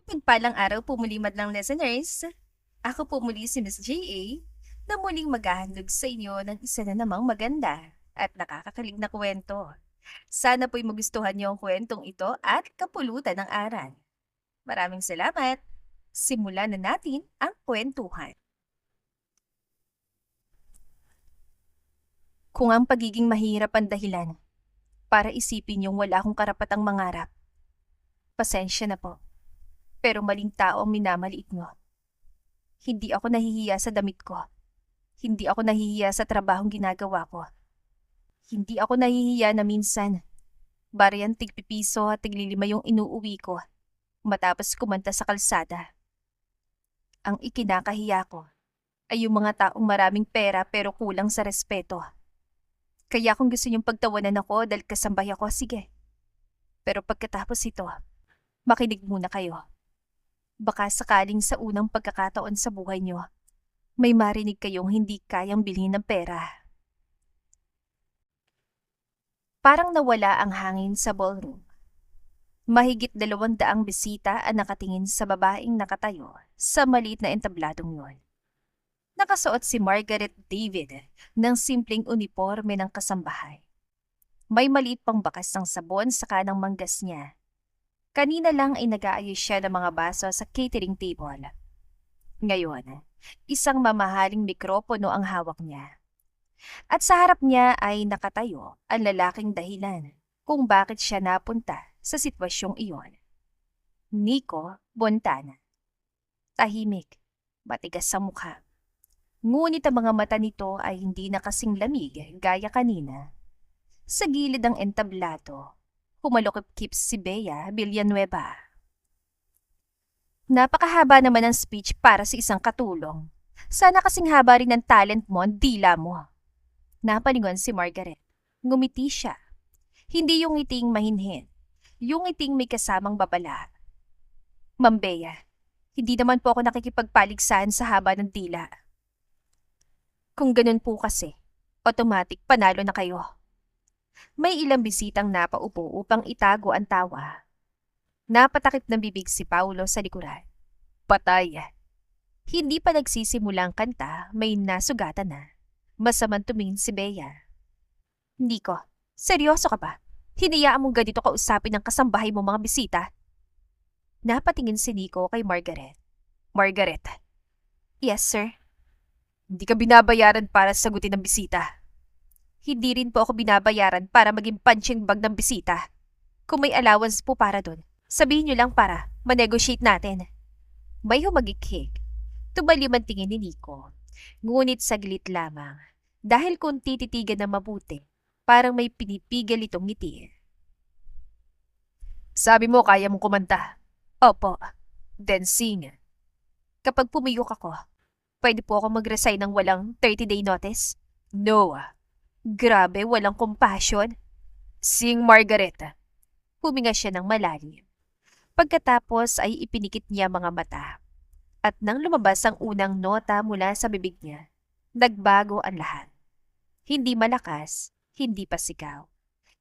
Pagpalang araw po muli madlang listeners. Ako po muli si Miss J.A. na muling maghahandog sa inyo ng isa na namang maganda at nakakakilig na kwento. Sana po'y magustuhan niyo ang kwentong ito at kapulutan ng aral. Maraming salamat. Simulan na natin ang kwentuhan. Kung ang pagiging mahirap ang dahilan para isipin yung wala akong karapatang mangarap, pasensya na po. Pero maling tao ang minamaliit mo. Hindi ako nahihiya sa damit ko. Hindi ako nahihiya sa trabahong ginagawa ko. Hindi ako nahihiya na minsan, bariyan tigpipiso at tiglilima yung inuuwi ko matapos kumanta sa kalsada. Ang ikinakahiya ko ay yung mga taong maraming pera pero kulang sa respeto. Kaya kung gusto niyong pagtawanan ako dahil kasambay ako, sige. Pero pagkatapos ito, makinig muna kayo. Baka sakaling sa unang pagkakataon sa buhay niyo, may marinig kayong hindi kayang bilhin ng pera. Parang nawala ang hangin sa ballroom. Mahigit 200 bisita ang nakatingin sa babaeng nakatayo sa maliit na entabladong yun. Nakasuot si Margaret David ng simpleng uniforme ng kasambahay. May maliit pang bakas ng sabon sa kanang manggas niya. Kanina lang ay nag-aayos siya ng mga baso sa catering table. Ngayon, isang mamahaling mikropono ang hawak niya. At sa harap niya ay nakatayo ang lalaking dahilan kung bakit siya napunta sa sitwasyong iyon. Nico Bontana. Tahimik, matigas sa mukha. Ngunit ang mga mata nito ay hindi na kasing lamig gaya kanina. Sa gilid ng entablado, humalukip-kip si Bea Villanueva. Napakahaba naman ang speech para sa isang katulong. Sana kasing haba rin ang talent mo, ang dila mo. Napalingon si Margaret. Ngumiti siya. Hindi yung ngiting mahinhin. Yung ngiting may kasamang babala. Ma'am Bea, hindi naman po ako nakikipagpaligsahan sa haba ng dila. Kung ganun po kasi, automatic panalo na kayo. May ilang bisitang napaupo upang itago ang tawa. Napatakip ng bibig si Paulo sa likuran. Patay. Hindi pa nagsisimulang kanta, may nasugatan na. Masamang tumingin si Bea. Nico, seryoso ka ba? Hinayaan mong ganito kausapin ng kasambahay mo mga bisita? Napatingin si Nico kay Margaret. Margaret. Yes, sir. Hindi ka binabayaran para sagutin ng bisita. Hindi rin po ako binabayaran para maging punching bag ng bisita. Kung may allowance po para dun, sabihin niyo lang para ma-negotiate natin. May humagikhik. Tumalim ang tingin ni Nico. Ngunit saglit lamang. Dahil kung tititigan na mabuti, parang may pinipigil itong ngiti. Sabi mo kaya mong kumanta. Opo. Then sing. Kapag pumiyok ako, pwede po ako mag-resign ng walang 30-day notice? No. Grabe, walang compassion. Sing, Margaret. Huminga siya ng malalim. Pagkatapos ay ipinikit niya mga mata. At nang lumabas ang unang nota mula sa bibig niya, nagbago ang lahat. Hindi malakas, hindi pa sigaw.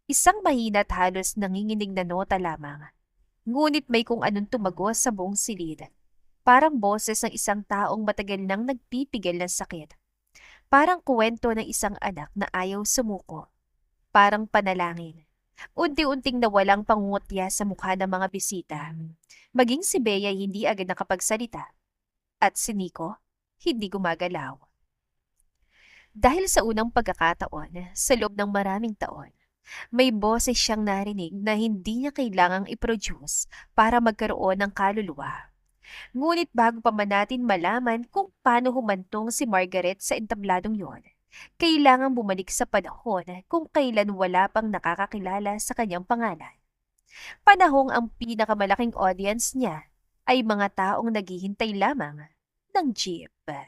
Isang mahina at halos nanginginig na nota lamang. Ngunit may kung anong tumagos sa buong silid. Parang boses ng isang taong matagal nang nagpipigil ng sakit. Parang kwento ng isang anak na ayaw sumuko. Parang panalangin. Unti-unting nawalang pangungutya sa mukha ng mga bisita. Maging si Bea hindi agad nakapagsalita. At si Nico, hindi gumagalaw. Dahil sa unang pagkakataon, sa loob ng maraming taon, may boses siyang narinig na hindi niya kailangang i-produce para magkaroon ng kaluluwa. Ngunit bago pa man natin malaman kung paano humantong si Margaret sa entabladong yon, kailangang bumalik sa panahon kung kailan wala pang nakakakilala sa kanyang pangalan. Panahong ang pinakamalaking audience niya ay mga taong naghihintay lamang ng jeep. 3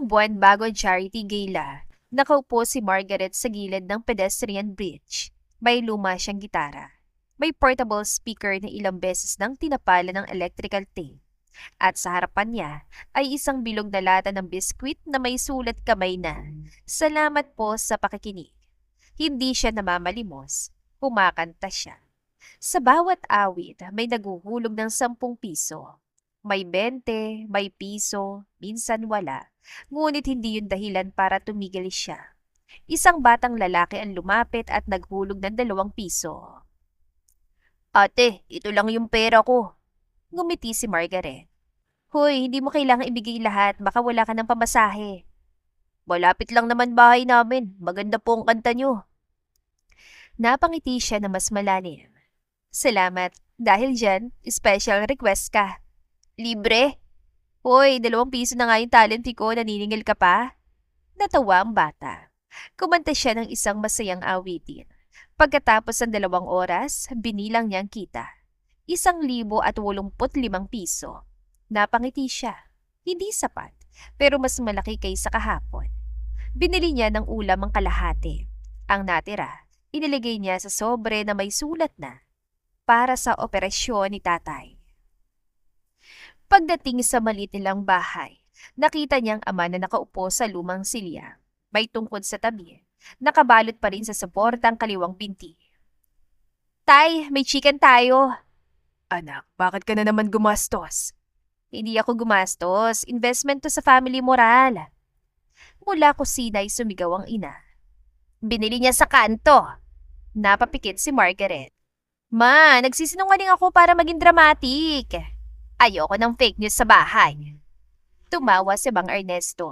buwan bago ang charity gala, nakaupo si Margaret sa gilid ng pedestrian bridge. May luma siyang gitara. May portable speaker na ilang beses nang tinapala ng electrical tape. At sa harapan niya ay isang bilog na lata ng biskwit na may sulat kamay na, "Salamat po sa pakikinig." Hindi siya namamalimos. Kumakanta siya. Sa bawat awit, may naguhulog ng 10 piso. May 20, may piso, minsan wala. Ngunit hindi yun dahilan para tumigil siya. Isang batang lalaki ang lumapit at naghulog ng 2 piso. Ate, ito lang yung pera ko. Ngumiti si Margaret. Hoy, hindi mo kailangang ibigay lahat. Baka wala ka ng pamasahe. Malapit lang naman bahay namin. Maganda po ang kanta nyo. Napangiti siya na mas malalim. Salamat. Dahil dyan, special request ka. Libre? Hoy, 2 piso na nga yung talent fee ko. Naniningil ka pa? Natawa ang bata. Kumanta siya ng isang masayang awitin. Pagkatapos ng 2 oras, binilang niyang kita. 1,085 piso. Napangiti siya. Hindi sapat, pero mas malaki kaysa kahapon. Binili niya ng ulam ang kalahati. Ang natira, inilagay niya sa sobre na may sulat na para sa operasyon ni tatay. Pagdating sa maliit nilang bahay, nakita niyang ama na nakaupo sa lumang silya. May tungkod sa tabi. Nakabalot pa rin sa suportang kaliwang binti. Tay, may chicken tayo. Anak, bakit ka na naman gumastos? Hindi ako gumastos. Investment to sa family moral. Mula kusina'y sumigaw ang ina. Binili niya sa kanto. Napapikit si Margaret. Ma, nagsisinungaling ako para maging dramatic. Ayoko ng fake news sa bahay. Tumawa si Mang Ernesto.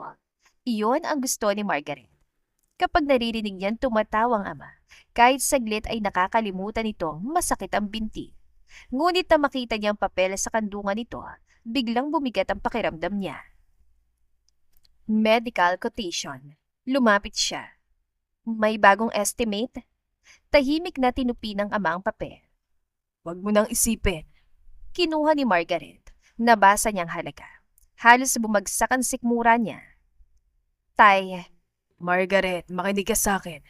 Iyon ang gusto ni Margaret. Kapag naririnig niyan tumatawang ama, kahit saglit ay nakakalimutan nitong masakit ang binti. Ngunit na makita niya ang papel sa kandungan nito, biglang bumigat ang pakiramdam niya. Medical quotation. Lumapit siya. May bagong estimate? Tahimik na tinupi ng ama ang papel. Huwag mo nang isipin. Kinuha ni Margaret. Nabasa niyang halaga. Halos bumagsak ang sikmura niya. Tay, Margaret, makinig ka sa akin.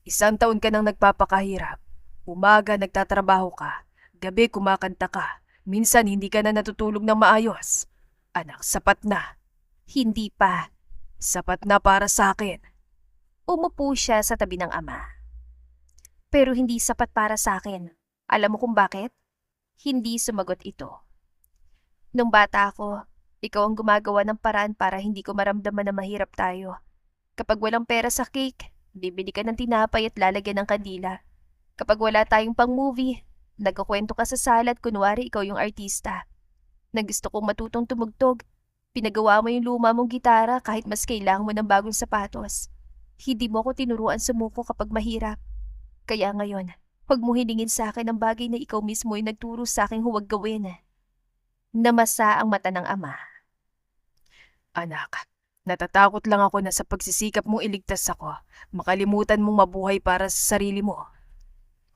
1 taon ka nang nagpapakahirap. Umaga nagtatrabaho ka. Gabi kumakanta ka. Minsan hindi ka na natutulog ng maayos. Anak, sapat na. Hindi pa. Sapat na para sa akin. Umupo siya sa tabi ng ama. Pero hindi sapat para sa akin. Alam mo kung bakit? Hindi sumagot ito. Nung bata ako, ikaw ang gumagawa ng paraan para hindi ko maramdaman na mahirap tayo. Kapag walang pera sa cake, bibili ka ng tinapay at lalagyan ng kandila. Kapag wala tayong pang-movie, nagkukwento ka sa sala at kunwari ikaw yung artista. Nang gusto kong matutong tumugtog, pinagawa mo yung luma mong gitara kahit mas kailangan mo ng bagong sapatos. Hindi mo ako tinuruan sumuko kapag mahirap. Kaya ngayon, huwag mo hilingin sa akin ang bagay na ikaw mismo ay nagturo sa akin huwag gawin. Namasa ang mata ng ama. Anak, natatakot lang ako na sa pagsisikap mong iligtas ako, makalimutan mong mabuhay para sa sarili mo.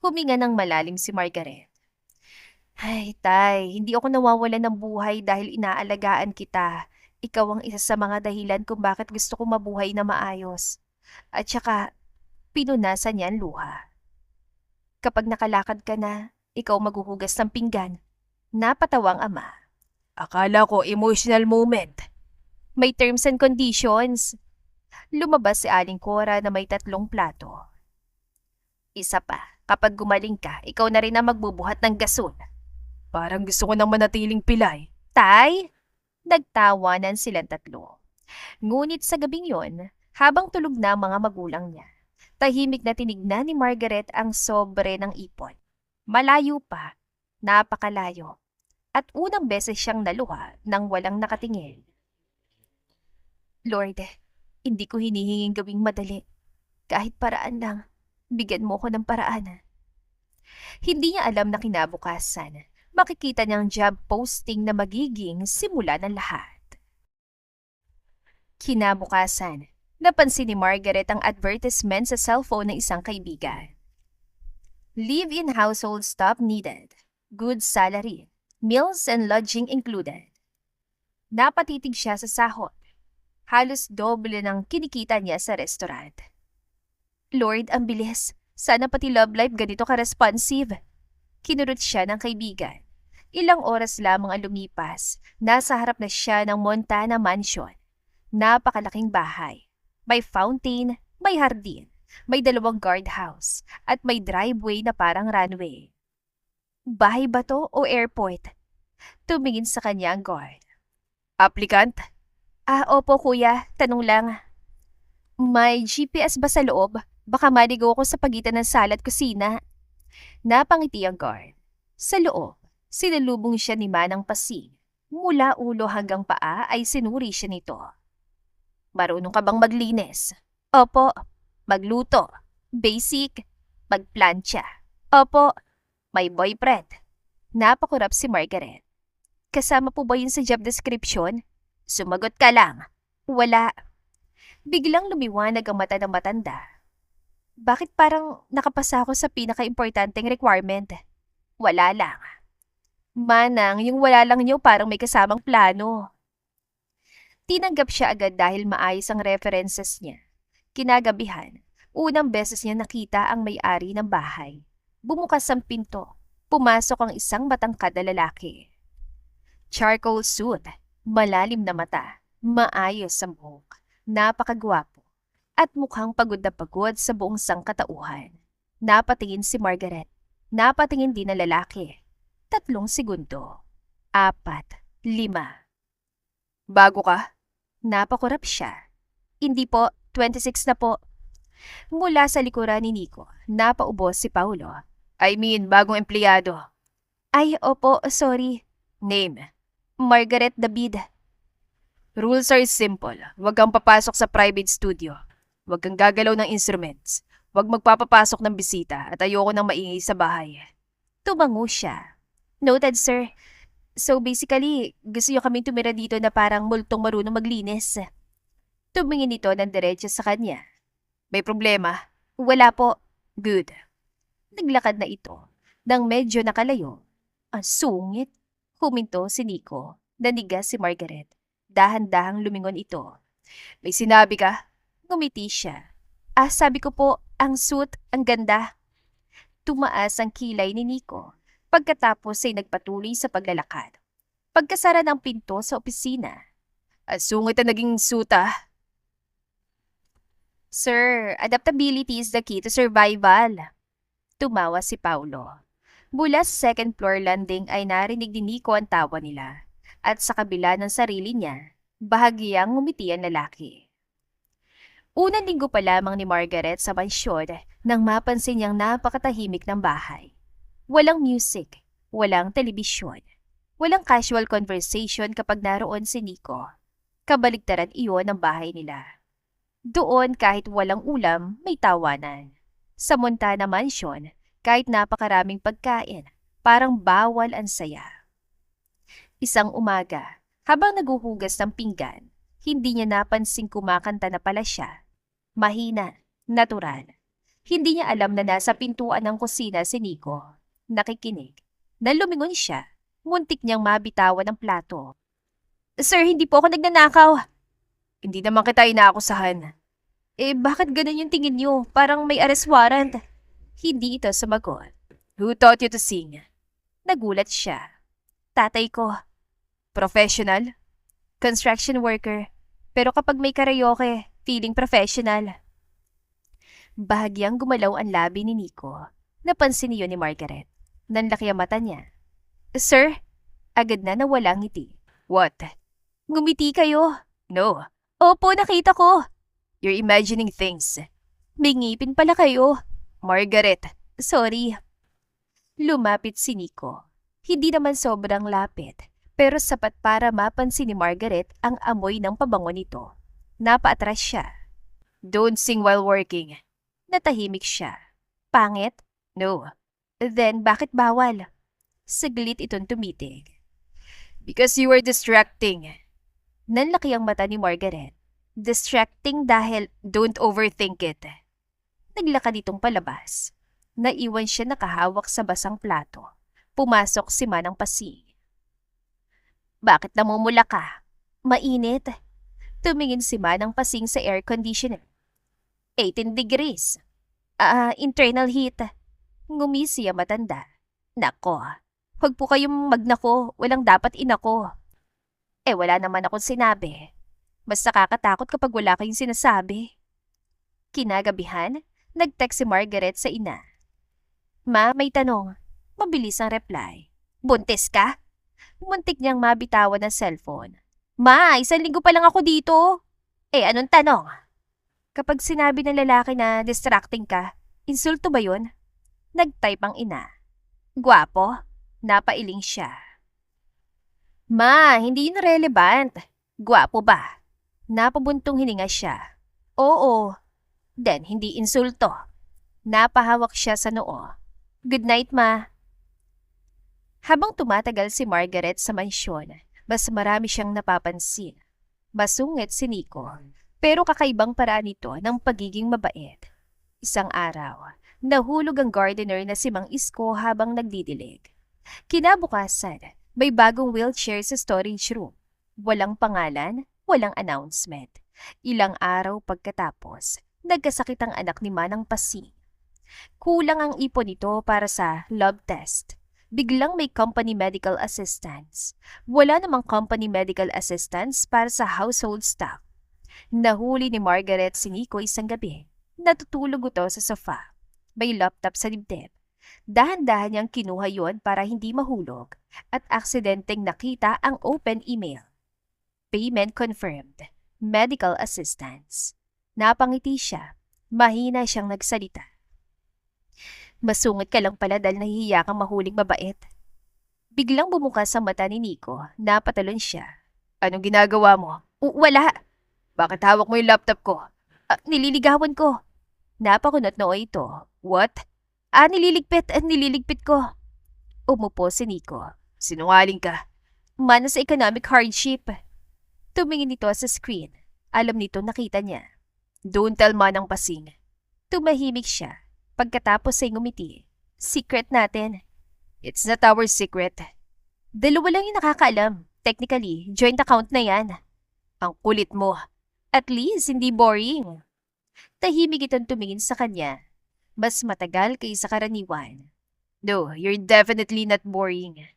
Huminga ng malalim si Margaret. Ay, tay, hindi ako nawawalan ng buhay dahil inaalagaan kita. Ikaw ang isa sa mga dahilan kung bakit gusto kong mabuhay na maayos. At saka, pinunasan niya ang luha. Kapag nakalakad ka na, ikaw maghuhugas ng pinggan. Napatawang ama. Akala ko emotional moment. May terms and conditions. Lumabas si Aling Cora na may 3 plato. Isa pa, kapag gumaling ka, ikaw na rin ang magbubuhat ng gasol. Parang gusto ko nang manatiling pilay. Tay? Nagtawanan silang 3. Ngunit sa gabing yon, habang tulog na ang mga magulang niya, tahimik na tinignan ni Margaret ang sobre ng ipon. Malayo pa, napakalayo. At unang beses siyang naluha nang walang nakatingin. Lord, hindi ko hinihinging gawing madali. Kahit paraan lang, bigyan mo ko ng paraan. Hindi niya alam na kinabukasan, makikita niyang job posting na magiging simula ng lahat. Kinabukasan, napansin ni Margaret ang advertisement sa cellphone ng isang kaibigan. Live-in household stuff needed. Good salary. Meals and lodging included. Napatitig siya sa sahod. Halos doble ng kinikita niya sa restaurant. Lord, ang bilis. Sana pati love life ganito ka-responsive. Kinurot siya ng kaibigan. Ilang oras lamang ang lumipas. Nasa harap na siya ng Montana Mansion. Napakalaking bahay. May fountain, may hardin, may 2 guardhouse, at may driveway na parang runway. Bahay ba to o airport? Tumingin sa kanya ang guard. Applicant? Opo kuya. Tanong lang. May GPS ba sa loob? Baka maligaw ako sa pagitan ng sala at kusina. Napangiti ang guard. Sa loob, sinalubong siya ni Manang Pasing. Mula ulo hanggang paa ay sinuri siya nito. Marunong ka bang maglinis? Opo. Magluto? Basic? Magplantsa? Opo. May boyfriend? Napakurap si Margaret. Kasama po ba yun sa job description? Sumagot ka lang. Wala. Biglang lumiwanag ang mata ng matanda. Bakit parang nakapasa ako sa pinaka-importanteng requirement? Wala lang. Manang, yung wala lang niyo parang may kasamang plano. Tinanggap siya agad dahil maayos ang references niya. Kinagabihan, unang beses niya nakita ang may-ari ng bahay. Bumukas ang pinto. Pumasok ang isang matangkad na lalaki. Charcoal suit, malalim na mata, maayos ang buhok, napakagwapo, at mukhang pagod na pagod sa buong sangkatauhan. Napatingin si Margaret. Napatingin din na lalaki. 3 segundo. 4, 5. Bago ka? Napakurap siya. Hindi po, 26 na po. Mula sa likuran ni Nico, napaubos si Paulo. I mean, bagong empleyado. Ay, opo, sorry. Name? Margaret David. Rules are simple. Huwag kang papasok sa private studio. Huwag kang gagalaw ng instruments. Huwag magpapapasok ng bisita at ayoko nang maingay sa bahay. Tumango siya. Noted, sir. So basically, gusto niyo kaming tumira dito na parang multong marunong maglinis. Tumingin ito ng diretso sa kanya. May problema? Wala po. Good. Naglakad na ito. Nang medyo nakalayo. Ang sungit. Huminto si Nico. Nanigas si Margaret. Dahan-dahang lumingon ito. May sinabi ka? Ngumiti siya. Sabi ko po, ang suit, ang ganda. Tumaas ang kilay ni Nico. Pagkatapos ay nagpatuloy sa paglalakad. Pagkasara ng pinto sa opisina. Ang sungit na naging suit ah. Sir, adaptability is the key to survival. Tumawa si Paulo. Mula sa second floor landing ay narinig ni Nico ang tawa nila. At sa kabila ng sarili niya, bahagyang ngumiti ang lalaki. Unang linggo pa lamang ni Margaret sa mansyon nang mapansin niyang napakatahimik ng bahay. Walang music, walang telebisyon, walang casual conversation kapag naroon si Nico. Kabaligtaran iyon ng bahay nila. Doon kahit walang ulam, may tawanan. Sa Montana Mansion, kahit napakaraming pagkain, parang bawal ang saya. Isang umaga, habang naguhugas ng pinggan, hindi niya napansing kumakanta na pala siya. Mahina, natural. Hindi niya alam na nasa pintuan ng kusina si Nico. Nakikinig. Nalumingon siya. Muntik niyang mabitawan ng plato. Sir, hindi po ako nagnanakaw. Hindi naman kita inaakusahan. Bakit ganun yung tingin niyo? Parang may arrest warrant. Hindi ito sumagot. Who taught you to sing? Nagulat siya. Tatay ko. Professional? Construction worker. Pero kapag may karaoke, feeling professional. Bahagyang gumalaw ang labi ni Nico. Napansin niyo ni Margaret. Nanlaki ang mata niya. Sir? Agad na nawala ang ngiti. What? Ngumiti kayo? No. Opo, nakita ko. You're imagining things. May ngipin pala kayo. Margaret, sorry. Lumapit si Nico. Hindi naman sobrang lapit, pero sapat para mapansin ni Margaret ang amoy ng pabango nito. Napaatras siya. Don't sing while working. Natahimik siya. Pangit? No. Then bakit bawal? Saglit itong tumitig. Because you were distracting. Nanlaki ang mata ni Margaret. Distracting dahil don't overthink it. Naglakad itong palabas. Naiwan siya nakahawak sa basang plato. Pumasok si Manang Pasing. Bakit namumula ka? Mainit. Tumingin si Manang Pasing sa air conditioner. 18 degrees. Internal heat. Ngumisi ang matanda. Nako, huwag po kayong magnako. Walang dapat inako. Wala naman akong sinabi. Mas nakakatakot kapag wala kayong sinasabi. Kinagabihan, nag-text si Margaret sa ina. Ma, may tanong. Mabilis ang reply. Buntis ka? Muntik niyang mabitawan ng cellphone. Ma, 1 linggo pa lang ako dito. Anong tanong? Kapag sinabi ng lalaki na distracting ka, insulto ba yun? Nag-type ang ina. Gwapo? Napailing siya. Ma, hindi yun relevant. Gwapo ba? Napabuntong hininga siya. Oo. Then, hindi insulto. Napahawak siya sa noo. Good night, ma. Habang tumatagal si Margaret sa mansyon, mas marami siyang napapansin. Masungit si Nico, pero kakaibang paraan ito ng pagiging mabait. Isang araw, nahulog ang gardener na si Mang Isko habang nagdidilig. Kinabukasan, may bagong wheelchair sa storage room. Walang pangalan, walang announcement. Ilang araw pagkatapos, nagkasakit ang anak ni Manang Pasing. Kulang ang ipon nito para sa lab test. Biglang may company medical assistance. Wala namang company medical assistance para sa household staff. Nahuli ni Margaret si Nico isang gabi. Natutulog ito sa sofa. May laptop sa dibdib. Dahan-dahan niyang kinuha yon para hindi mahulog at aksidenteng nakita ang open email. Payment confirmed. Medical assistance. Napangiti siya. Mahina siyang nagsalita. Masungit ka lang pala dahil nahihiya kang mahuling mabait. Biglang bumukas ang mata ni Nico. Napatalon siya. Anong ginagawa mo? Wala. Bakit hawak mo yung laptop ko? Nililigawan ko. Napakunot noo ito. What? Nililigpit ko. Umupo si Nico. Sinungaling ka. Mana sa economic hardship. Tumingin ito sa screen. Alam nito nakita niya. Don't tell Manang Pasing. Tumahimik siya. Pagkatapos ay ngumiti. Secret natin. It's not our secret. Dalawa lang yung nakakaalam. Technically, joint account na yan. Ang kulit mo. At least, hindi boring. Tahimik itong tumingin sa kanya. Mas matagal kaysa karaniwan. No, you're definitely not boring.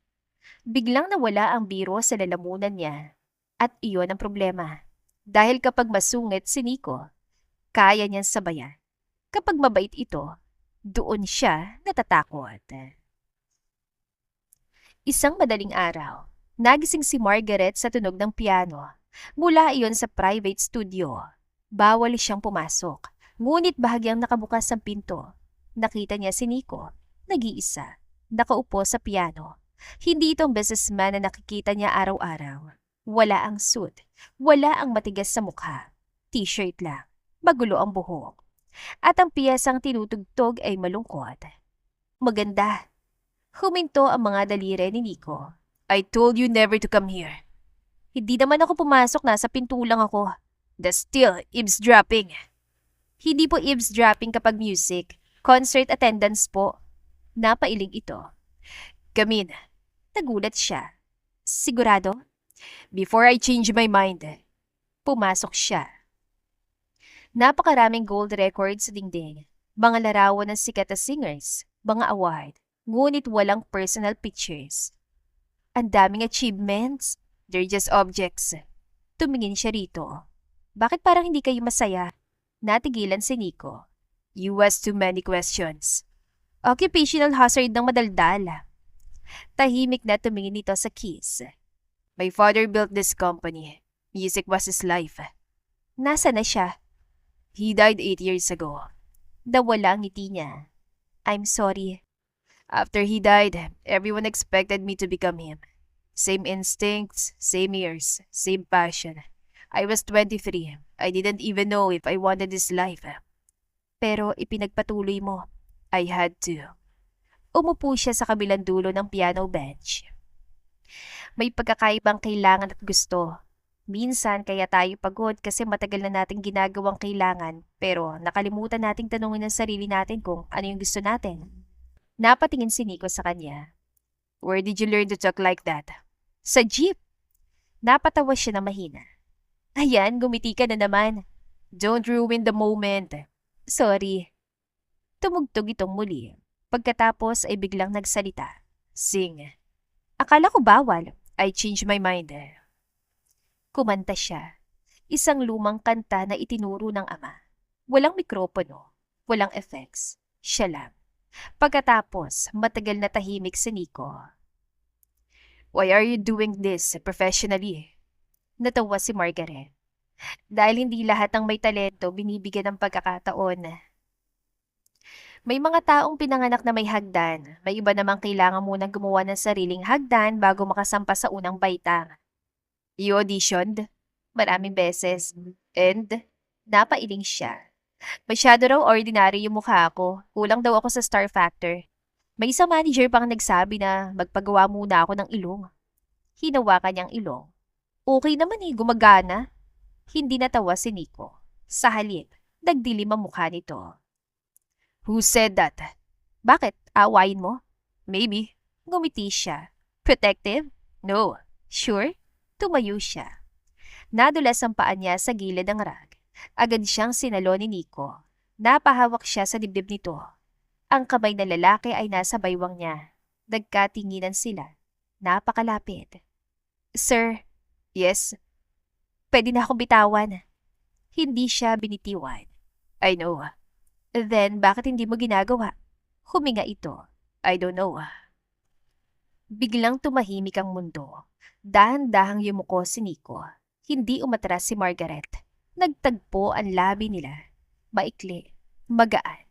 Biglang nawala ang biro sa lalamunan niya. At iyon ang problema. Dahil kapag masungit si Nico, kaya niyang sabayan. Kapag mabait ito, doon siya natatakot. Isang madaling araw, nagising si Margaret sa tunog ng piano. Mula iyon sa private studio. Bawal siyang pumasok, ngunit bahagyang nakabukas ang pinto. Nakita niya si Nico, nag-iisa, nakaupo sa piano. Hindi itong businessman na nakikita niya araw-araw. Wala ang suit, wala ang matigas sa mukha. T-shirt lang, magulo ang buhok. At ang piyesang tinutugtog ay malungkot. Maganda. Huminto ang mga daliri ni Nico. I told you never to come here. Hindi naman ako pumasok, nasa pinto lang ako. That's still eavesdropping. Hindi po eavesdropping kapag music. Concert attendance po. Napailing ito. Come in. Nagulat siya. Sigurado? Before I change my mind. Pumasok siya. Napakaraming gold records sa dingding, mga larawan ng sikat na singers, mga award, ngunit walang personal pictures. Ang daming achievements, they're just objects. Tumingin siya rito. Bakit parang hindi kayo masaya? Natigilan si Nico. You asked too many questions. Occupational hazard ng madaldal. Tahimik na tumingin nito sa keys. My father built this company. Music was his life. Nasa na siya? He died 8 years ago. Nawala ang ngiti niya. I'm sorry. After he died, everyone expected me to become him. Same instincts, same ears, same passion. I was 23. I didn't even know if I wanted this life. Pero ipinagpatuloy mo. I had to. Umupo siya sa kabilang dulo ng piano bench. May pagkakaibang kailangan at gusto. Minsan kaya tayo pagod kasi matagal na nating ginagawang kailangan pero nakalimutan nating tanungin ang sarili natin kung ano yung gusto natin. Napatingin si Nico sa kanya. Where did you learn to talk like that? Sa jeep. Napatawa siya na mahina. Ayan, gumiti ka na naman. Don't ruin the moment. Sorry. Tumugtog itong muli. Pagkatapos ay biglang nagsalita. Sing. Akala ko bawal. I changed my mind. Kumanta siya. Isang lumang kanta na itinuro ng ama. Walang mikropono, walang effects. Siya lang. Pagkatapos, matagal na tahimik si Nico. Why are you doing this professionally? Natawa si Margaret. Dahil hindi lahat ng may talento binibigyan ng pagkakataon. May mga taong pinanganak na may hagdan. May iba namang kailangan munang gumawa ng sariling hagdan bago makasampa sa unang baitang. You auditioned? Maraming beses. And napailing siya. Masyado raw ordinary yung mukha ko. Kulang daw ako sa star factor. May isang manager pang nagsabi na magpagawa muna ako ng ilong. Hinawakan niyang ilong. Okay naman gumagana. Hindi natawa si Nico. Sa halip, nagdilim ang mukha nito. Who said that? Bakit? Awayin mo? Maybe. Ngumiti siya. Protective? No. Sure? Tumayo siya. Nadulas ang paa niya sa gilid ng rag. Agad siyang sinalo ni Nico. Napahawak siya sa dibdib nito. Ang kamay ng lalaki ay nasa baywang niya. Nagkatinginan sila. Napakalapit. Sir, yes? Pwede na akong bitawan. Hindi siya binitiwan. I know. Then, bakit hindi mo ginagawa? Huminga ito. I don't know. Biglang tumahimik ang mundo. Dahan-dahang yumuko si Nico. Hindi umatras si Margaret. Nagtagpo ang labi nila. Maikli, magaan.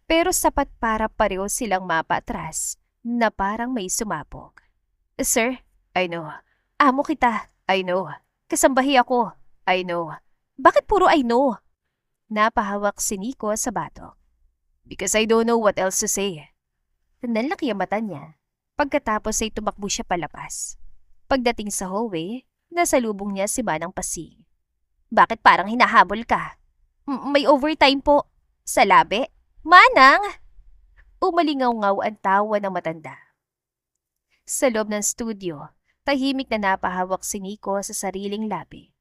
Pero sapat para pareho silang mapatras na parang may sumapog. Sir, I know. Amo kita. I know. Kasambahi ako. I know. Bakit puro I know? Napahawak si Nico sa batok. Because I don't know what else to say. Nalaki ang mata niya. Pagkatapos ay tumakbo siya palabas. Pagdating sa hallway, nasalubong niya si Manang Pasing. Bakit parang hinahabol ka? May overtime po. Sa labi? Manang! Umalingaw-ngaw ang tawa ng matanda. Sa loob ng studio, tahimik na napahawak si Nico sa sariling labi.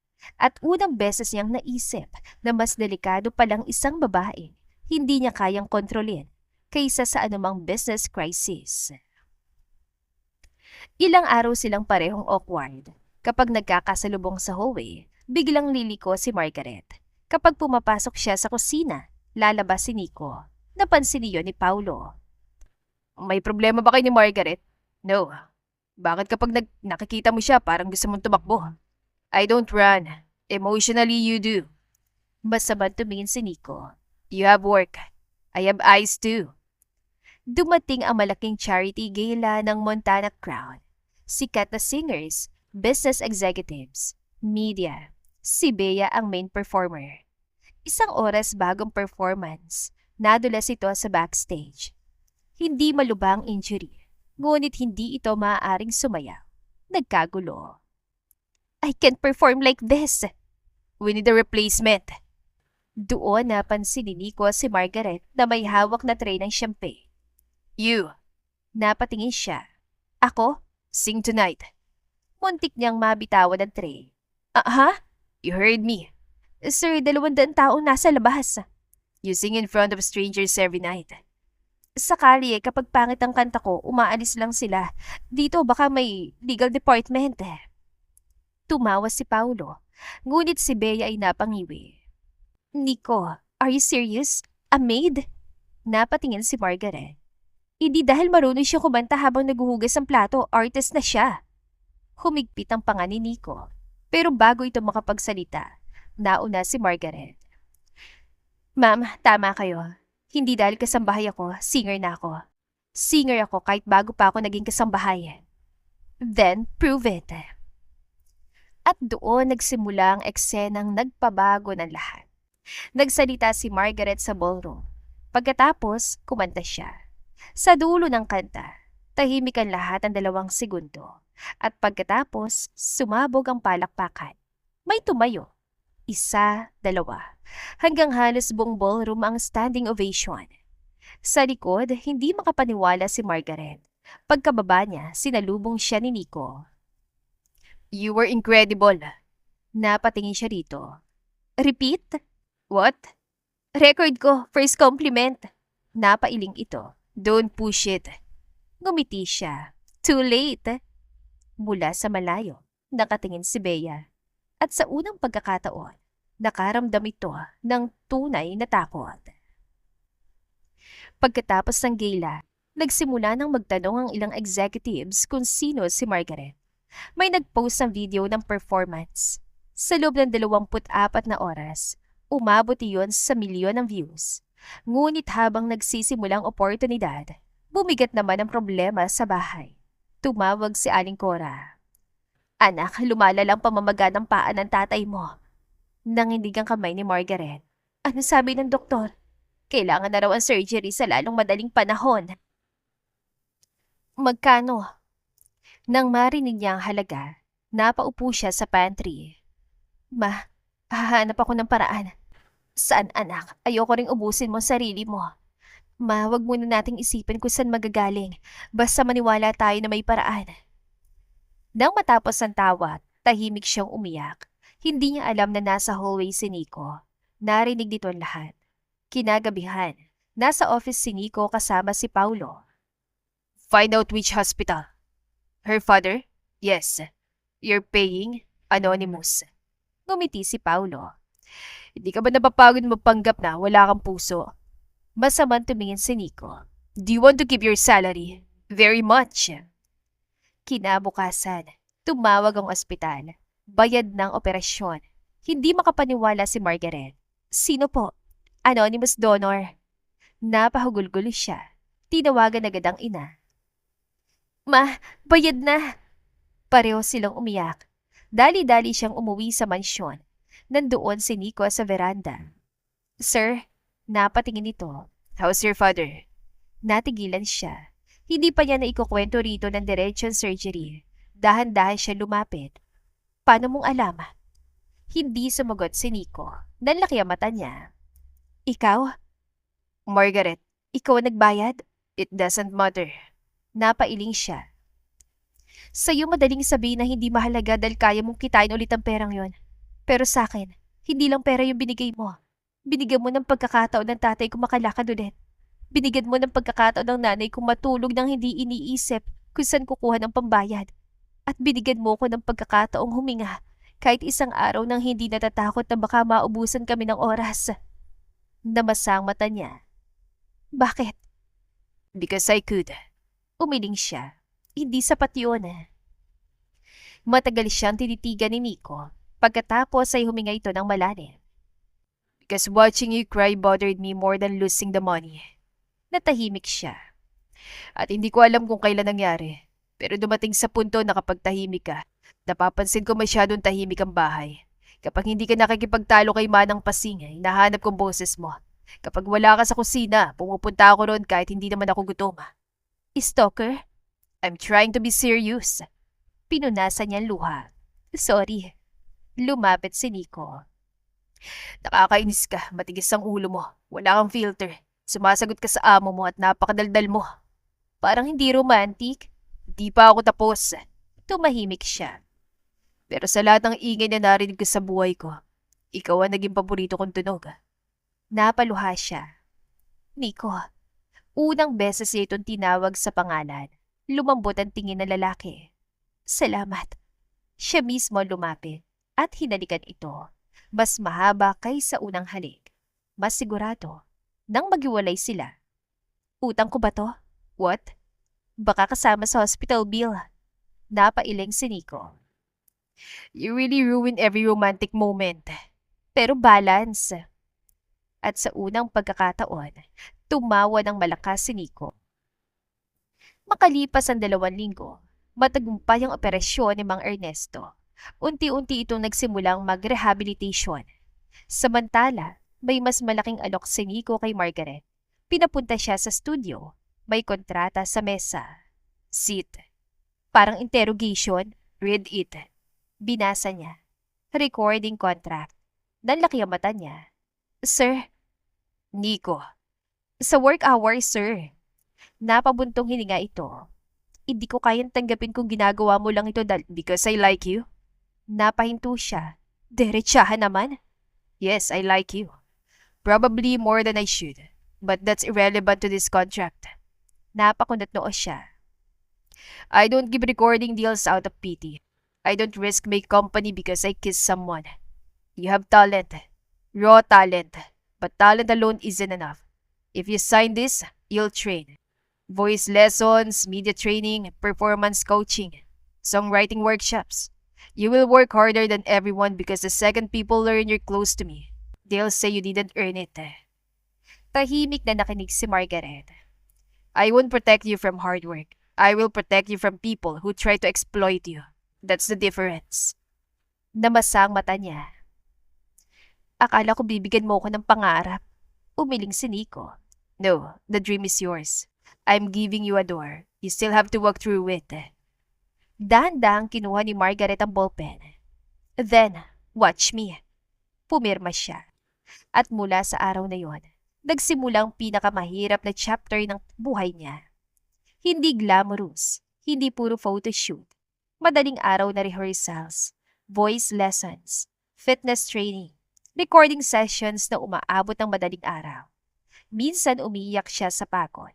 At unang beses niyang naisip na mas delikado palang isang babae hindi niya kayang kontrolin kaysa sa anumang business crisis. Ilang araw silang parehong awkward. Kapag nagkakasalubong sa hallway, biglang liliko si Margaret. Kapag pumapasok siya sa kusina, lalabas si Nico. Napansin niyo ni Paulo. May problema ba kayo ni Margaret? No. Bakit kapag nakikita mo siya parang gusto mong tumakbo? I don't run. Emotionally you do. Masabad tumingin si Nico. You have work. I have eyes too. Dumating ang malaking charity gala ng Montana Crown. Sikat na singers, business executives, media. Si Bea ang main performer. Isang oras bagong performance, nadulas ito sa backstage. Hindi malubhang injury, ngunit hindi ito maaaring sumayaw. Nagkagulo. I can't perform like this. We need a replacement. Doon napansin ni Nico si Margaret na may hawak na tray ng champagne. You. Napatingin siya. Ako? Sing tonight. Muntik niyang mabitawan ang tray. Ha? You heard me. Sir, 200 taong nasa labas. You sing in front of strangers every night. Sakali kapag pangit ang kanta ko, umaalis lang sila. Dito baka may legal department. Tumawa si Paulo, ngunit si Bea ay napangiwi. Nico, are you serious? A maid? Napatingin si Margaret. Hindi dahil marunong siya kumanta habang naguhugas ang plato, artist na siya. Humigpit ang panga ni Nico. Pero bago ito makapagsalita, nauna si Margaret. Ma'am, tama kayo. Hindi dahil kasambahay ako, singer na ako. Singer ako kahit bago pa ako naging kasambahay. Then, prove it. At doon nagsimula ang eksenang nagpabago ng lahat. Nagsalita si Margaret sa ballroom. Pagkatapos, kumanta siya. Sa dulo ng kanta, tahimik ang lahat ng 2 segundo. At pagkatapos, sumabog ang palakpakan. May tumayo. 1, 2. Hanggang halos buong ballroom ang standing ovation. Sa likod, hindi makapaniwala si Margaret. Pagkababa niya, sinalubong siya ni Nico. You were incredible. Napatingin siya rito. Repeat? What? Record ko, first compliment. Napailing ito. Don't push it. Ngumiti siya. Too late. Mula sa malayo, nakatingin si Bea. At sa unang pagkakataon, nakaramdam ito ng tunay na takot. Pagkatapos ng gala, nagsimula ng magtanong ang ilang executives kung sino si Margaret. May nag-post ng video ng performance. Sa loob ng 24 na oras, umabot iyon sa milyon ng views. Ngunit habang nagsisimulang oportunidad, bumigat naman ang problema sa bahay. Tumawag si Aling Cora. Anak, lumalalang pamamaga ng paa ng tatay mo. Nangindig ang kamay ni Margaret. Ano sabi ng doktor? Kailangan na raw ang surgery sa lalong madaling panahon. Magkano? Nang marinig niya ang halaga, napaupo siya sa pantry. Ma, hahanap ako ng paraan. Saan anak? Ayoko ring ubusin mo sarili mo. Ma, wag muna nating isipin kung saan magagaling. Basta maniwala tayo na may paraan. Nang matapos ang tawat, tahimik siyang umiyak. Hindi niya alam na nasa hallway si Nico. Narinig dito ang lahat. Kinagabihan, nasa office si Nico kasama si Paulo. Find out which hospital. Her father? Yes. You're paying? Anonymous. Ngumiti si Paulo. Hindi ka ba napapagod mapanggap na wala kang puso? Masamang tumingin si Nico. Do you want to keep your salary? Very much. Kinabukasan, tumawag ang ospital. Bayad ng operasyon. Hindi makapaniwala si Margaret. Sino po? Anonymous donor. Napahugulgulo siya. Tinawagan agad ang ina. Ma, bayad na. Pareho silang umiyak. Dali-dali siyang umuwi sa mansyon. Nandoon si Nico sa veranda. Sir, napatingin ito. How's your father? Natigilan siya. Hindi pa niya naikukwento rito ng diretsyon surgery. Dahan-dahan siya lumapit. Paano mong alam? Hindi sumagot si Nico. Nanlaki ang mata niya. Ikaw? Margaret, ikaw ang nagbayad? It doesn't matter. Napailing siya. Sa'yo madaling sabihin na hindi mahalaga dahil kaya mong kitain ulit ang perang yon. Pero sa akin, hindi lang pera yung binigay mo. Binigyan mo ng pagkakataon ng tatay kong makalakad ulit. Binigyan mo ng pagkakataon ng nanay kong matulog nang hindi iniisip kung saan kukuha ng pambayad. At binigyan mo ko ng pagkakataong huminga kahit isang araw nang hindi natatakot na baka maubusan kami ng oras. Namasa ang mata niya. Bakit? Because I could. Umiling siya. Hindi sapat yun. Matagal siyang tinitigan ni Nico. Pagkatapos ay huminga ito ng malalim. Because watching you cry bothered me more than losing the money. Natahimik siya. At hindi ko alam kung kailan nangyari. Pero dumating sa punto na kapag tahimik ka, napapansin ko masyadong tahimik ang bahay. Kapag hindi ka nakikipagtalo kay Manang Pasing, hinahanap kong boses mo. Kapag wala ka sa kusina, pumupunta ako roon kahit hindi naman ako gutom. Stalker? I'm trying to be serious. Pinunasan niya ang luha. Sorry. Lumapit si Nico. Nakakainis ka, matigas ang ulo mo. Wala kang filter. Sumasagot ka sa amo mo at napakadaldal mo. Parang hindi romantic. Di pa ako tapos. Tumahimik siya. Pero sa lahat ng ingay na narinig ko sa buhay ko, ikaw ang naging paborito kong tunog. Napaluha siya. Nico, unang beses niya itong tinawag sa pangalan. Lumambot ang tingin ng lalaki. Salamat. Siya mismo lumapit at hinalikan ito. Mas mahaba kaysa unang halik. Mas sigurado. Nang maghiwalay sila. Utang ko ba to? What? Baka kasama sa hospital bill. Napailing si Nico. You really ruin every romantic moment. Pero balance. At sa unang pagkakataon, tumawa ng malakas si Nico. Makalipas ang 2 linggo, matagumpay ang operasyon ni Mang Ernesto. Unti-unti itong nagsimulang mag-rehabilitation. Samantala, may mas malaking alok si Nico kay Margaret. Pinapunta siya sa studio. May kontrata sa mesa. Sit. Parang interrogation. Read it. Binasa niya. Recording contract. Nanlaki ang mata niya. Sir. Nico. Sa work hours, sir. Napabuntong hininga ito. Hindi ko kayang tanggapin kung ginagawa mo lang ito because I like you. Napahinto siya. Diretsahan naman. Yes, I like you. Probably more than I should. But that's irrelevant to this contract. Napakunot noo siya. I don't give recording deals out of pity. I don't risk my company because I kiss someone. You have talent. Raw talent. But talent alone isn't enough. If you sign this, you'll train. Voice lessons, media training, performance coaching, songwriting workshops. You will work harder than everyone because the second people learn you're close to me, they'll say you didn't earn it. Tahimik na nakinig si Margaret. I won't protect you from hard work. I will protect you from people who try to exploit you. That's the difference. Namasa ang mata niya. Akala ko bibigyan mo ko ng pangarap. Umiling si Nico. No, the dream is yours. I'm giving you a door. You still have to walk through it. Dahan-dahang kinuha ni Margaret ang ballpen. Then, watch me. Pumirma siya. At mula sa araw na yon, nagsimula ang pinakamahirap na chapter ng buhay niya. Hindi glamorous, hindi puro photoshoot. Madaling araw na rehearsals, voice lessons, fitness training, recording sessions na umaabot ng madaling araw. Minsan umiiyak siya sa pagod.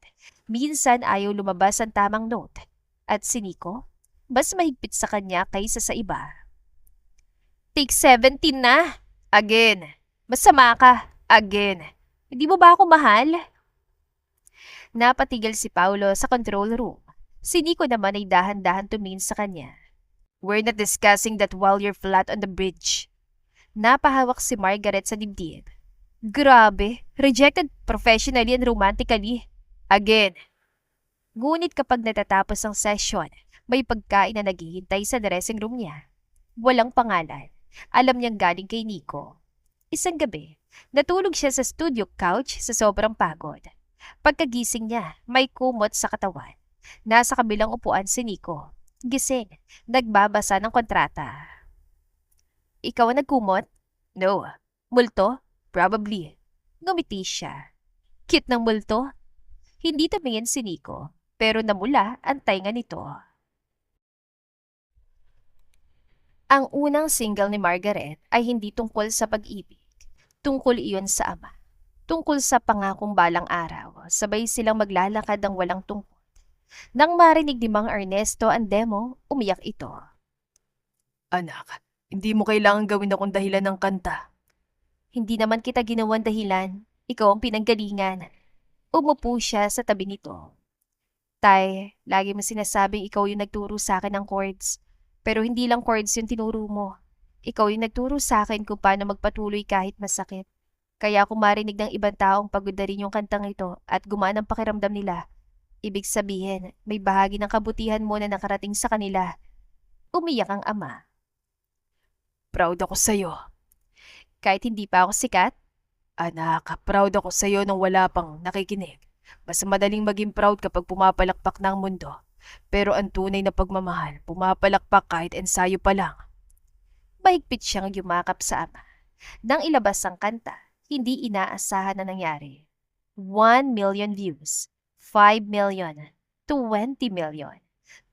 Minsan ayaw lumabas ang tamang note. At si Nico, mas mahigpit sa kanya kaysa sa iba. Take 17 na! Again! Masama ka! Again! Hindi mo ba ako mahal? Napatigil si Paulo sa control room. Si Nico naman ay dahan-dahan tumingin sa kanya. We're not discussing that while you're flat on the bridge. Napahawak si Margaret sa dibdib. Grabe, rejected professionally and romantically. Again. Ngunit kapag natatapos ang session, may pagkain na naghihintay sa dressing room niya. Walang pangalan. Alam niyang galing kay Nico. Isang gabi, natulog siya sa studio couch sa sobrang pagod. Pagkagising niya, may kumot sa katawan. Nasa kabilang upuan si Nico. Gising, nagbabasa ng kontrata. Ikaw ang nagkumot? No. Multo? Probably. Ngumiti siya. Cute ng multo? Hindi tumingin si Nico, pero namula ang tainga nito. Ang unang single ni Margaret ay hindi tungkol sa pag-ibig. Tungkol iyon sa ama. Tungkol sa pangakong balang araw, sabay silang maglalakad ng walang tungkol. Nang marinig ni Mang Ernesto ang demo, umiyak ito. Anak, hindi mo kailangan gawin akong dahilan ng kanta. Hindi naman kita ginawan dahilan. Ikaw ang pinanggalingan. Umupo siya sa tabi nito. Tay, lagi mo sinasabing ikaw yung nagturo sa akin ng chords. Pero hindi lang chords yung tinuro mo. Ikaw yung nagturo sa akin kung paano magpatuloy kahit masakit. Kaya kung marinig ng ibang taong pagod na rin yung kantang ito at gumaan ang pakiramdam nila, ibig sabihin, may bahagi ng kabutihan mo na nakarating sa kanila. Umiyak ang ama. Proud ako sa'yo. Kahit hindi pa ako sikat? Anak, proud ako sa'yo nung wala pang nakikinig. Mas madaling maging proud kapag pumapalakpak na ang mundo. Pero ang tunay na pagmamahal, pumapalakpak kahit ensayo pa lang. Mahigpit siyang yumakap sa ama. Nang ilabas ang kanta, hindi inaasahan na nangyari. 1 million views, 5 million, 20 million.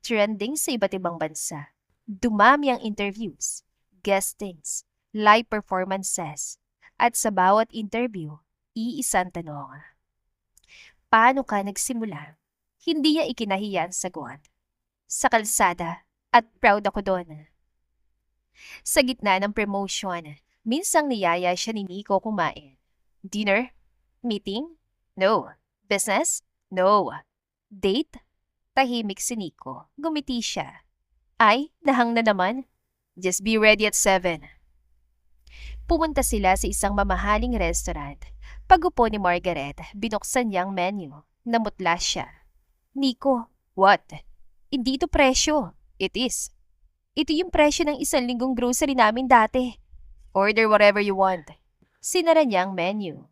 Trending sa iba't ibang bansa. Dumami ang interviews, guestings, live performances, at sa bawat interview, iisang tanong. Paano ka nagsimula? Hindi niya ikinahiya ang sagot. Sa kalsada, at proud ako doon. Sa gitna ng promotion, minsang niyaya siya ni Nico kumain. Dinner? Meeting? No. Business? No. Date? Tahimik si Nico. Gumiti siya. Ay, nahang na naman. Just be ready at 7. Pumunta sila sa isang mamahaling restaurant. Pagupo ni Margaret, binuksan niya ang menu. Namutla siya. Nico, what? Hindi ito presyo. It is. Ito yung presyo ng 1 linggong grocery namin dati. Order whatever you want. Sinara niya ang menu.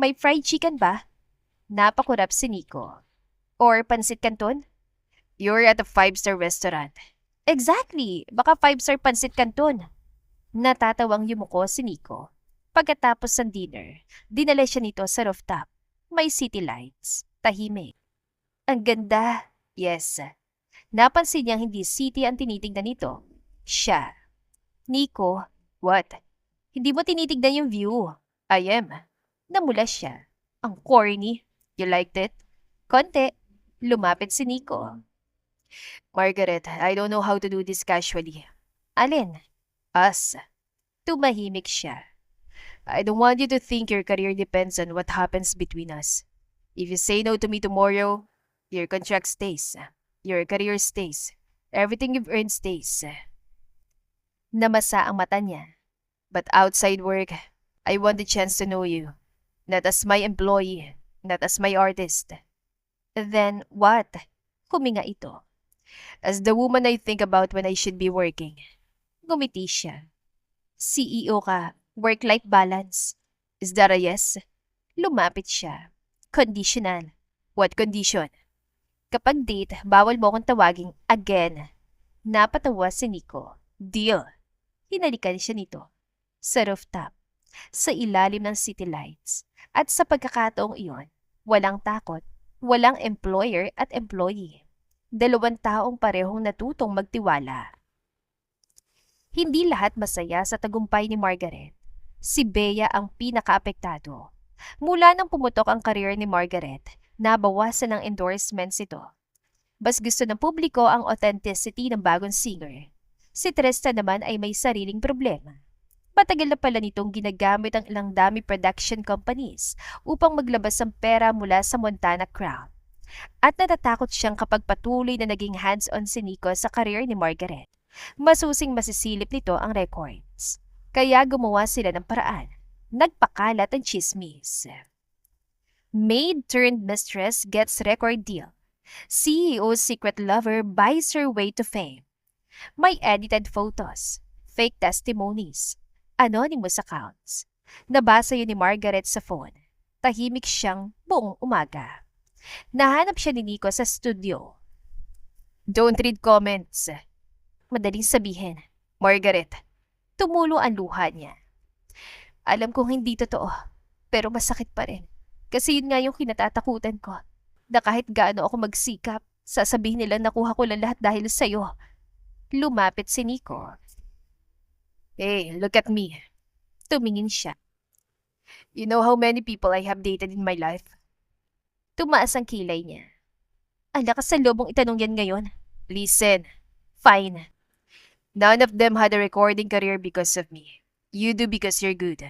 May fried chicken ba? Napakurap si Nico. Or pansit canton? You're at a 5-star restaurant. Exactly. Baka 5-star pansit canton. Natatawang yumuko si Nico. Pagkatapos ng dinner, dinala siya nito sa rooftop. May city lights. Tahimik. Ang ganda. Yes. Napansin niyang hindi city ang tinitignan nito. Siya. Nico, what? Hindi mo tinitignan yung view. I am. Namula siya. Ang corny. You liked it? Konti. Lumapit si Nico. Margaret, I don't know how to do this casually. Alin? Us. Tumahimik siya. I don't want you to think your career depends on what happens between us. If you say no to me tomorrow, your contract stays. Your career stays. Everything you've earned stays. Namasa ang mata niya. But outside work, I want the chance to know you. Not as my employee, not as my artist. Then what? Huminga ito. As the woman I think about when I should be working. Ngumiti siya. CEO ka, work-life balance. Is that a yes? Lumapit siya. Conditional. What condition? Kapag date, bawal mo akong tawaging again. Napatawa si Nico. Deal. Hinalikan siya nito. Sa rooftop. Sa ilalim ng city lights. At sa pagkakataong iyon, walang takot, walang employer at employee. Dalawang taong parehong natutong magtiwala. Hindi lahat masaya sa tagumpay ni Margaret. Si Bea ang pinakaapektado. Mula nang pumutok ang career ni Margaret, nabawasan ng endorsements ito. Mas gusto ng publiko ang authenticity ng bagong singer. Si Tristan naman ay may sariling problema. Matagal na pala nitong ginagamit ang ilang dami production companies upang maglabas ng pera mula sa Montana crowd. At natatakot siyang kapag patuloy na naging hands-on si Nico sa career ni Margaret. Masusing masisilip nito ang records. Kaya gumawa sila ng paraan. Nagpakalat ang chismis. Maid turned mistress gets record deal. CEO's secret lover buys her way to fame. May edited photos, fake testimonies, anonymous accounts. Nabasa yun ni Margaret sa phone. Tahimik siyang buong umaga. Nahanap siya ni Nico sa studio. Don't read comments. Madaling sabihin, Margaret. Tumulo ang luha niya. Alam kong hindi totoo, pero masakit pa rin. Kasi yun nga yung kinatatakutan ko. Na kahit gaano ako magsikap, sasabihin nila nakuha ko lang lahat dahil sa'yo. Lumapit si Nico. Hey, look at me. Tumingin siya. You know how many people I have dated in my life? Tumaas ang kilay niya. Ang lakas sa lobong itanong yan ngayon. Listen, fine. None of them had a recording career because of me. You do because you're good.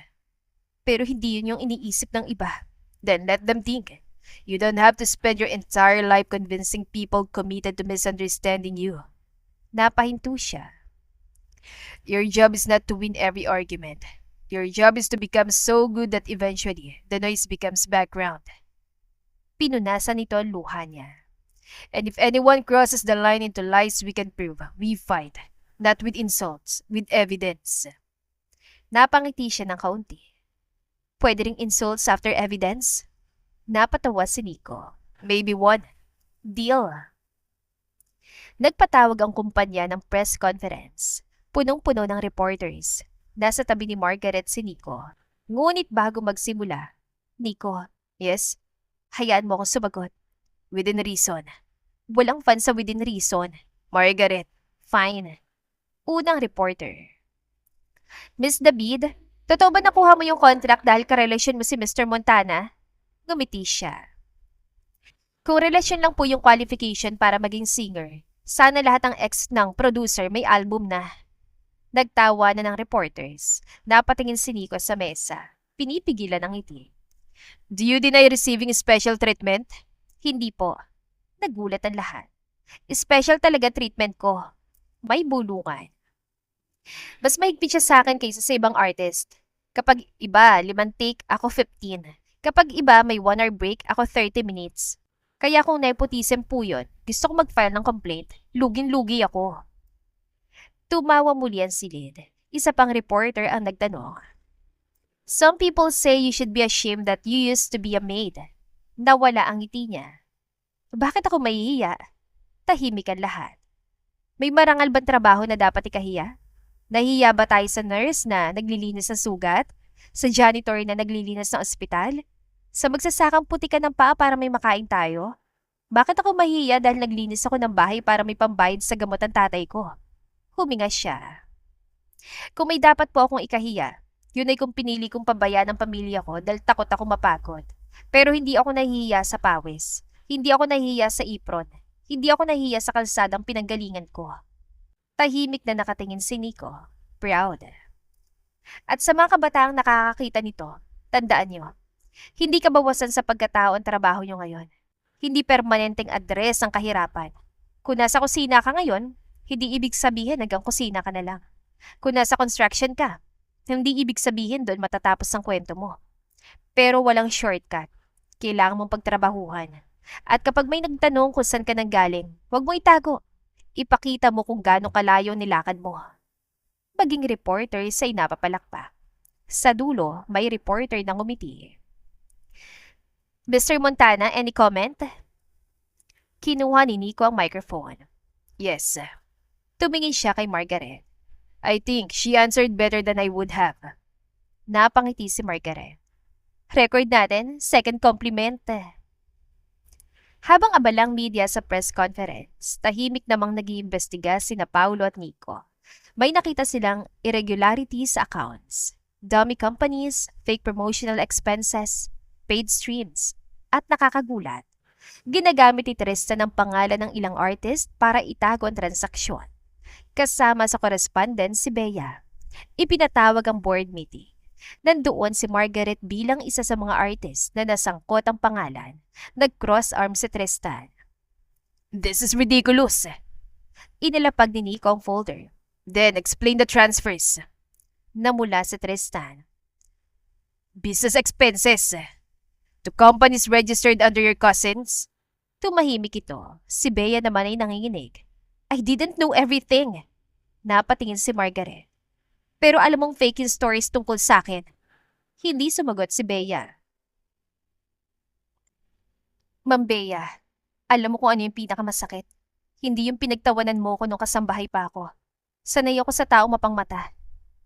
Pero hindi yun yung iniisip ng iba. Then let them think. You don't have to spend your entire life convincing people committed to misunderstanding you. Napahinto siya. Your job is not to win every argument. Your job is to become so good that eventually the noise becomes background. Pinunasan nito ang luha niya. And if anyone crosses the line into lies we can prove, we fight. Not with insults, with evidence. Napangiti siya ng kaunti. Pwede ring insults after evidence? Napatawa si Nico. Maybe one. Deal. Nagpatawag ang kumpanya ng press conference. Punong-puno ng reporters. Nasa tabi ni Margaret si Nico. Ngunit bago magsimula, Nico, yes? Hayaan mo akong sumagot. Within reason. Walang fan sa within reason. Margaret, fine. Unang reporter. Miss David, totoo ba nakuha mo yung contract dahil karelasyon mo si Mr. Montana? Ngumiti siya. Kung relasyon lang po yung qualification para maging singer, sana lahat ng ex ng producer may album na. Nagtawa na ng reporters. Napatingin si Nico sa mesa. Pinipigilan ang ngiti. Do you deny receiving special treatment? Hindi po. Nagulat ang lahat. Special talaga treatment ko. May bulungan. Mas mahigpit siya sa akin kaysa sa ibang artist. Kapag iba, 5 take, ako 15. Kapag iba, may 1 hour break, ako 30 minutes. Kaya kung nepotism po yun, gusto ko mag-file ng complaint, lugin-lugi ako. Tumawa muli ang silid. Isa pang reporter ang nagtanong. Some people say you should be ashamed that you used to be a maid. Nawala ang ngiti niya. Bakit ako mahihiya? Tahimik ang lahat. May marangal bang trabaho na dapat ikahiya? Nahihiya ba tayo sa nurse na naglilinis ng sugat? Sa janitor na naglilinis ng ospital? Sa magsasakang putikan ng paa para may makain tayo? Bakit ako mahihiya dahil naglinis ako ng bahay para may pambayad sa gamot ng tatay ko? Huminga siya. Kung may dapat po akong ikahiya, yun ay kung pinili kong pabayaan ng pamilya ko dahil takot ako mapagod. Pero hindi ako nahihiya sa pawis. Hindi ako nahihiya sa apron. Hindi ako nahihiya sa kalsadang pinanggalingan ko. Tahimik na nakatingin si Nico. Proud. At sa mga kabataang nakakakita nito, tandaan niyo, Hindi ka bawasan sa pagkatao ang trabaho nyo ngayon. Hindi permanenteng address ang kahirapan. Kung nasa kusina ka ngayon, hindi ibig sabihin hanggang kusina ka na lang. Kung nasa construction ka, hindi ibig sabihin doon matatapos ang kwento mo. Pero walang shortcut. Kailangan mong pagtrabahuhan. At kapag may nagtanong kung saan ka nanggaling, huwag mo itago. Ipakita mo kung gaano kalayo nilakad mo. Maging reporter sa inapapalakpak. Sa dulo, may reporter na ngumiti. Mr. Montana, any comment? Kinuha ni Nico ang microphone. Yes. Tumingin siya kay Margaret. I think she answered better than I would have. Napangiti si Margaret. Record natin, second compliment. Habang abalang media sa press conference, tahimik namang nag-iimbestiga sina Paulo at Nico. May nakita silang irregularities sa accounts, dummy companies, fake promotional expenses, paid streams, at nakakagulat. Ginagamit ni Tristan ang pangalan ng ilang artist para itago ang transaksyon. Kasama sa correspondence si Bea. Ipinatawag ang board meeting. Nandoon si Margaret bilang isa sa mga artist na nasangkot ang pangalan. Nag-cross arm si Tristan. This is ridiculous. Inilapag ni Nico ang folder. Then explain the transfers. Namula si Tristan. Business expenses. To companies registered under your cousins. Tumahimik ito. Si Bea naman ay nanginginig. I didn't know everything. Napatingin si Margaret. Pero alam mong fake yung stories tungkol sa akin. Hindi sumagot si Bea. Ma'am Bea, alam mo kung ano yung pinakamasakit. Hindi yung pinagtawanan mo ko nung kasambahay pa ako. Sanay ako sa tao mapangmata.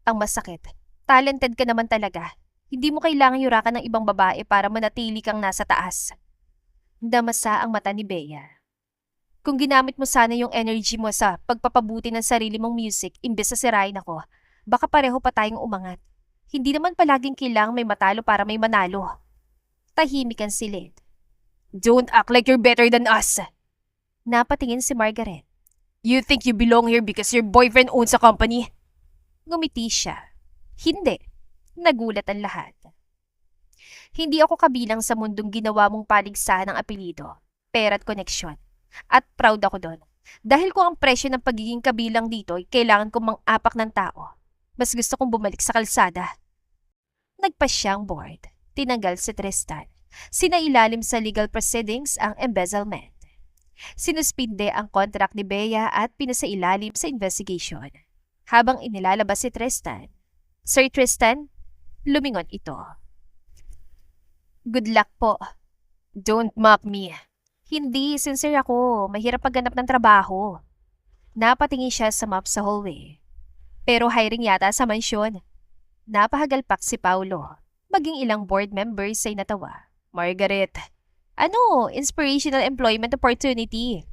Ang masakit, talented ka naman talaga. Hindi mo kailangang yurakan ng ibang babae para manatili kang nasa taas. Damasa ang mata ni Bea. Kung ginamit mo sana yung energy mo sa pagpapabuti ng sarili mong music imbes sa sirain ako, baka pareho pa tayong umangat. Hindi naman palaging kailangang may matalo para may manalo. Tahimik ang silid. Don't act like you're better than us. Napatingin si Margaret. You think you belong here because your boyfriend owns a company? Ngumiti siya. Hindi. Nagulat ang lahat. Hindi ako kabilang sa mundong ginawa mong paligsahan ng apelido, pera at koneksyon. At proud ako doon. Dahil kung ang presyo ng pagiging kabilang dito ay kailangan kong mang-apak ng tao, mas gusto kong bumalik sa kalsada. Nagpasya ang board. Tinanggal si Tristan. Sinailalim sa legal proceedings ang embezzlement. Sinuspinde ang contract ni Bea at pinasailalim sa investigation. Habang inilalabas si Tristan, Sir Tristan, lumingon ito. Good luck po. Don't mock me. Hindi, sincere ako. Mahirap pagganap ng trabaho. Napatingin siya sa map sa hallway. Pero hiring yata sa mansyon. Napahagalpak si Paulo. Maging ilang board members ay natawa. Margaret, ano? Inspirational employment opportunity.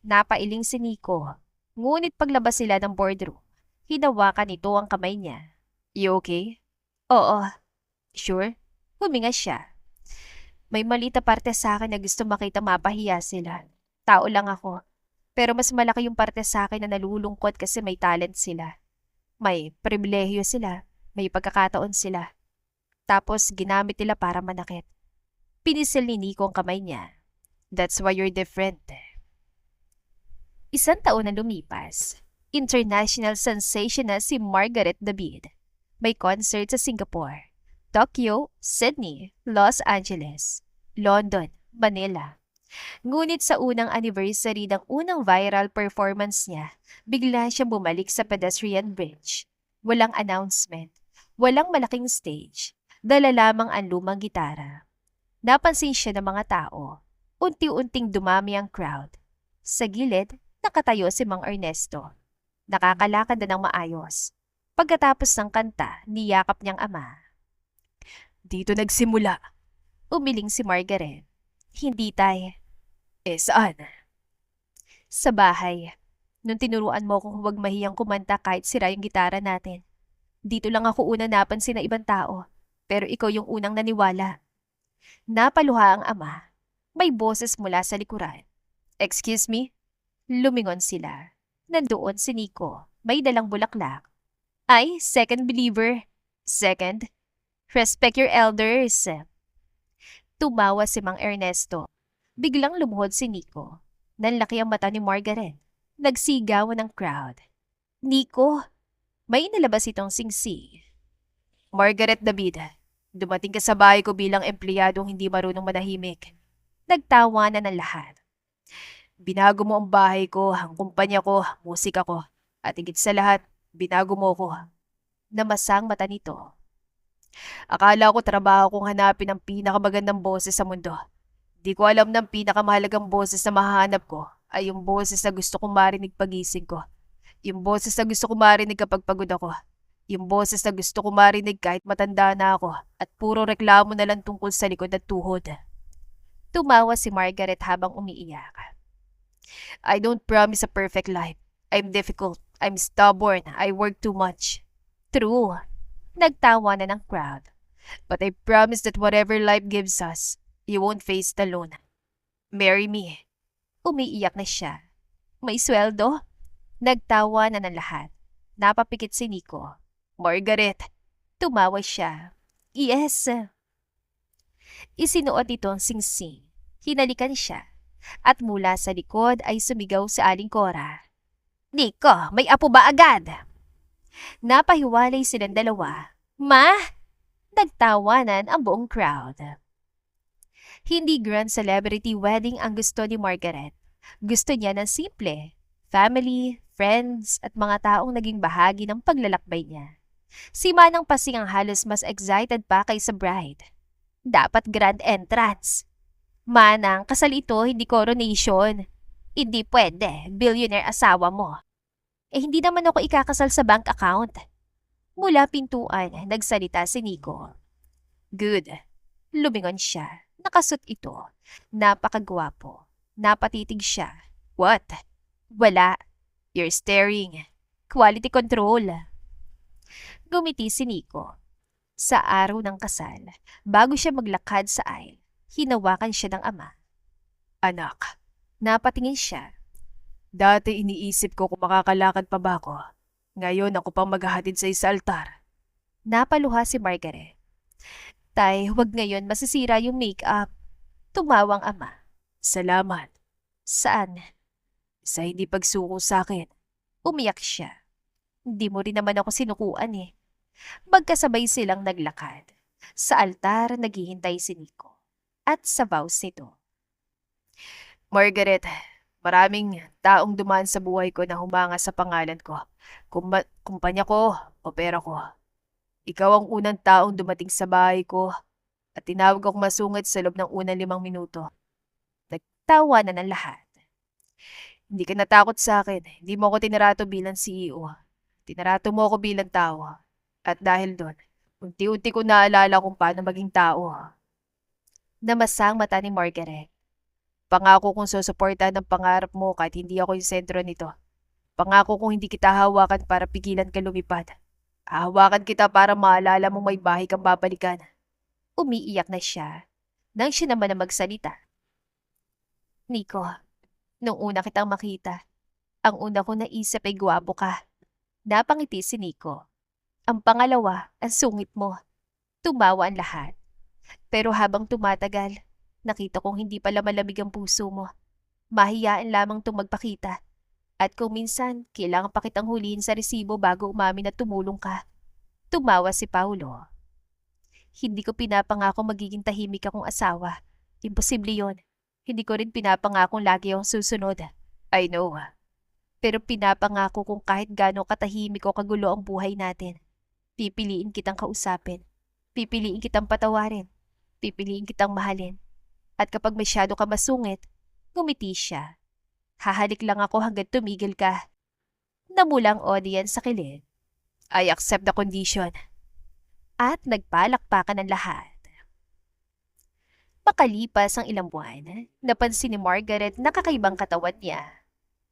Napailing si Nico. Ngunit paglabas sila ng boardroom, hinawakan ito ang kamay niya. You okay? Oo. Sure? Huminga siya. May malita parte sa akin na gusto makita mapahiya sila. Tao lang ako. Pero mas malaki yung parte sa akin na nalulungkot kasi may talent sila. May pribilehyo sila. May pagkakataon sila. Tapos ginamit nila para manakit. Pinisil ni Nico ang kamay niya. That's why you're different. Isang taon na lumipas. International sensation na si Margaret David. May concert sa Singapore, Tokyo, Sydney, Los Angeles, London, Manila. Ngunit sa unang anniversary ng unang viral performance niya, bigla siyang bumalik sa pedestrian bridge. Walang announcement, walang malaking stage, dala lamang ang lumang gitara. Napansin siya ng mga tao. Unti-unting dumami ang crowd. Sa gilid, nakatayo si Mang Ernesto. Nakakalakad na ng maayos. Pagkatapos ng kanta, niyakap niyang ama. Dito nagsimula. Umiling si Margaret. Hindi tay. Saan? Sa bahay. Nung tinuruan mo kung huwag mahiyang kumanta kahit sira yung gitara natin. Dito lang ako una napansin ng ibang tao. Pero ikaw yung unang naniwala. Napaluha ang ama. May boses mula sa likuran. Excuse me? Lumingon sila. Nandoon si Nico. May dalang bulaklak. Ay, second believer. Second? Respect your elders. Tumawa si Mang Ernesto. Biglang lumuhod si Nico. Nanlaki ang mata ni Margaret. Nagsigawan ng crowd. Nico, may inilabas itong singsing. Margaret David, dumating ka sa bahay ko bilang empleyadong hindi marunong manahimik. Nagtawanan ng lahat. Binago mo ang bahay ko, ang kumpanya ko, musika ko. At higit sa lahat, binago mo ko. Namasang mata nito. Akala ko trabaho kong hanapin ang pinakamagandang boses sa mundo. Di ko alam ng pinakamahalagang boses na mahanap ko ay yung boses na gusto kong marinig pagising ko. Yung boses na gusto kong marinig kapag pagod ako. Yung boses na gusto kong marinig kahit matanda na ako at puro reklamo na lang tungkol sa likod at tuhod. Tumawa si Margaret habang umiiyak. I don't promise a perfect life. I'm difficult. I'm stubborn. I work too much. True. Nagtawa na ng crowd. But I promise that whatever life gives us, you won't face it alone. Marry me. Umiiyak na siya. May sweldo? Nagtawa na ng lahat. Napapikit si Nico. Margaret. Tumawa siya. Yes. Isinuot ito ang singsing. Hinalikan siya. At mula sa likod ay sumigaw si Aling Cora. Nico, may apo ba agad? Napahiwalay silang dalawa. Ma! Nagtawanan ang buong crowd. Hindi grand celebrity wedding ang gusto ni Margaret. Gusto niya ng simple. Family, friends, at mga taong naging bahagi ng paglalakbay niya. Si Manang Pasing ang halos mas excited pa kaysa bride. Dapat grand entrance. Manang, kasal ito, hindi coronation. Hindi pwede, billionaire asawa mo. Hindi naman ako ikakasal sa bank account. Mula pintuan, nagsalita si Nico. Good. Lumingon siya. Nakasut ito. Napakagwapo. Napatitig siya. What? Wala. You're staring. Quality control. Gumiti si Nico. Sa araw ng kasal, bago siya maglakad sa aisle, hinawakan siya ng ama. Anak. Napatingin siya. Dati iniisip ko kung makakalakad pa ba ako. Ngayon ako pang maghahatid sa altar. Napaluha si Margaret. Tay, huwag ngayon masisira yung make-up. Tumawang ama. Salamat. Saan? Sa hindi pagsuko sa akin. Umiyak siya. Hindi mo rin naman ako sinukuan eh. Magkasabay silang naglakad. Sa altar, naghihintay si Nico. At sa vows nito. Margaret, maraming taong dumaan sa buhay ko na humanga sa pangalan ko. Kumpanya ko o pera ko. Ikaw ang unang taong dumating sa bahay ko at tinawag akong masungit sa loob ng unang 5 minuto. Nagtawa na ng lahat. Hindi ka natakot sa akin. Hindi mo ako tinarato bilang CEO. Tinarato mo ako bilang tao. At dahil doon, unti-unti ko naalala kung paano maging tao. Namasang mata ni Margaret. Pangako kong susuportahan ang pangarap mo kahit hindi ako yung sentro nito. Pangako kong hindi kita hawakan para pigilan ka lumipad. Hahawakan kita para maalala mong may bahay kang babalikan. Umiiyak na siya nang siya naman na magsalita. Nico, nung una kitang makita, ang una ko naisip ay gwapo ka. Napangiti si Nico. Ang pangalawa, ang sungit mo. Tumawa ang lahat. Pero habang tumatagal, nakita kong hindi pala malamig ang puso mo. Mahiyaan lamang itong magpakita. At kung minsan, kailangan pa kitang huliin sa resibo bago umamin at tumulong ka. Tumawa si Paulo. Hindi ko pinapangako magiging tahimik akong asawa. Imposible yon. Hindi ko rin pinapangakong lagi akong susunod. I know. Pero pinapangako kung kahit gaano katahimik o kagulo ang buhay natin. Pipiliin kitang kausapin. Pipiliin kitang patawarin. Pipiliin kitang mahalin. At kapag masyado ka masungit, ngumiti siya. Hahalik lang ako hanggang tumigil ka. Namulang audience sa kilid. I accept the condition. At nagpalakpakan ng lahat. Makalipas ang ilang buwan, napansin ni Margaret na kakaibang katawan niya.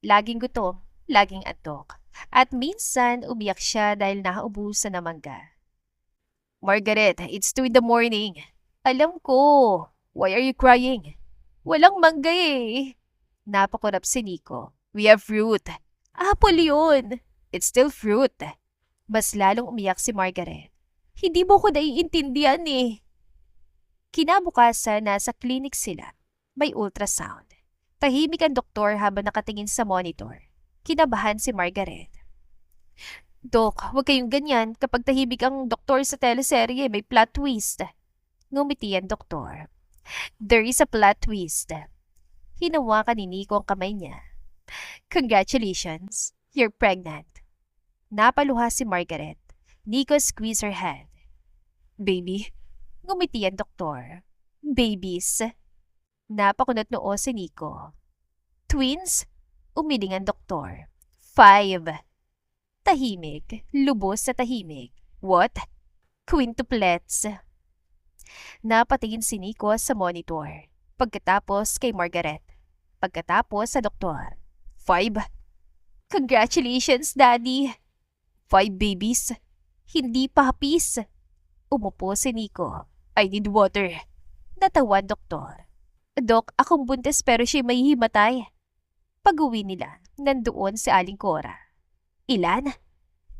Laging gutom, laging antok. At minsan umiyak siya dahil nakaubusan ng mangga. Margaret, it's 2 in the morning. Alam ko. Why are you crying? Walang mangga eh. Napakurap si Nico. We have fruit. Apple yun. It's still fruit. Mas lalong umiyak si Margaret. Hindi mo ko naiintindihan eh. Kinabukasan, nasa clinic sila. May ultrasound. Tahimik ang doktor habang nakatingin sa monitor. Kinabahan si Margaret. Dok, huwag kayong ganyan. Kapag tahimik ang doktor sa teleserye, may plot twist. Ngumiti ang doktor. There is a plot twist. Hinawakan ni Nico ang kamay niya. Congratulations, you're pregnant. Napaluha si Margaret. Nico squeezed her hand. Baby? Ngumiti ang doktor. Babies? Napakunot noo si Nico. Twins? Umiling ang doktor. 5. Tahimik. Lubos sa tahimik. What? Quintuplets. Napatingin si Nico sa monitor. Pagkatapos kay Margaret. Pagkatapos sa doktor. 5. Congratulations, Daddy. 5 babies. Hindi puppies. Umupo si Nico. I need water. Natawa ang doktor. Dok, akong buntis pero siya may himatay. Pag-uwi nila, nandoon si Aling Cora. Ilan?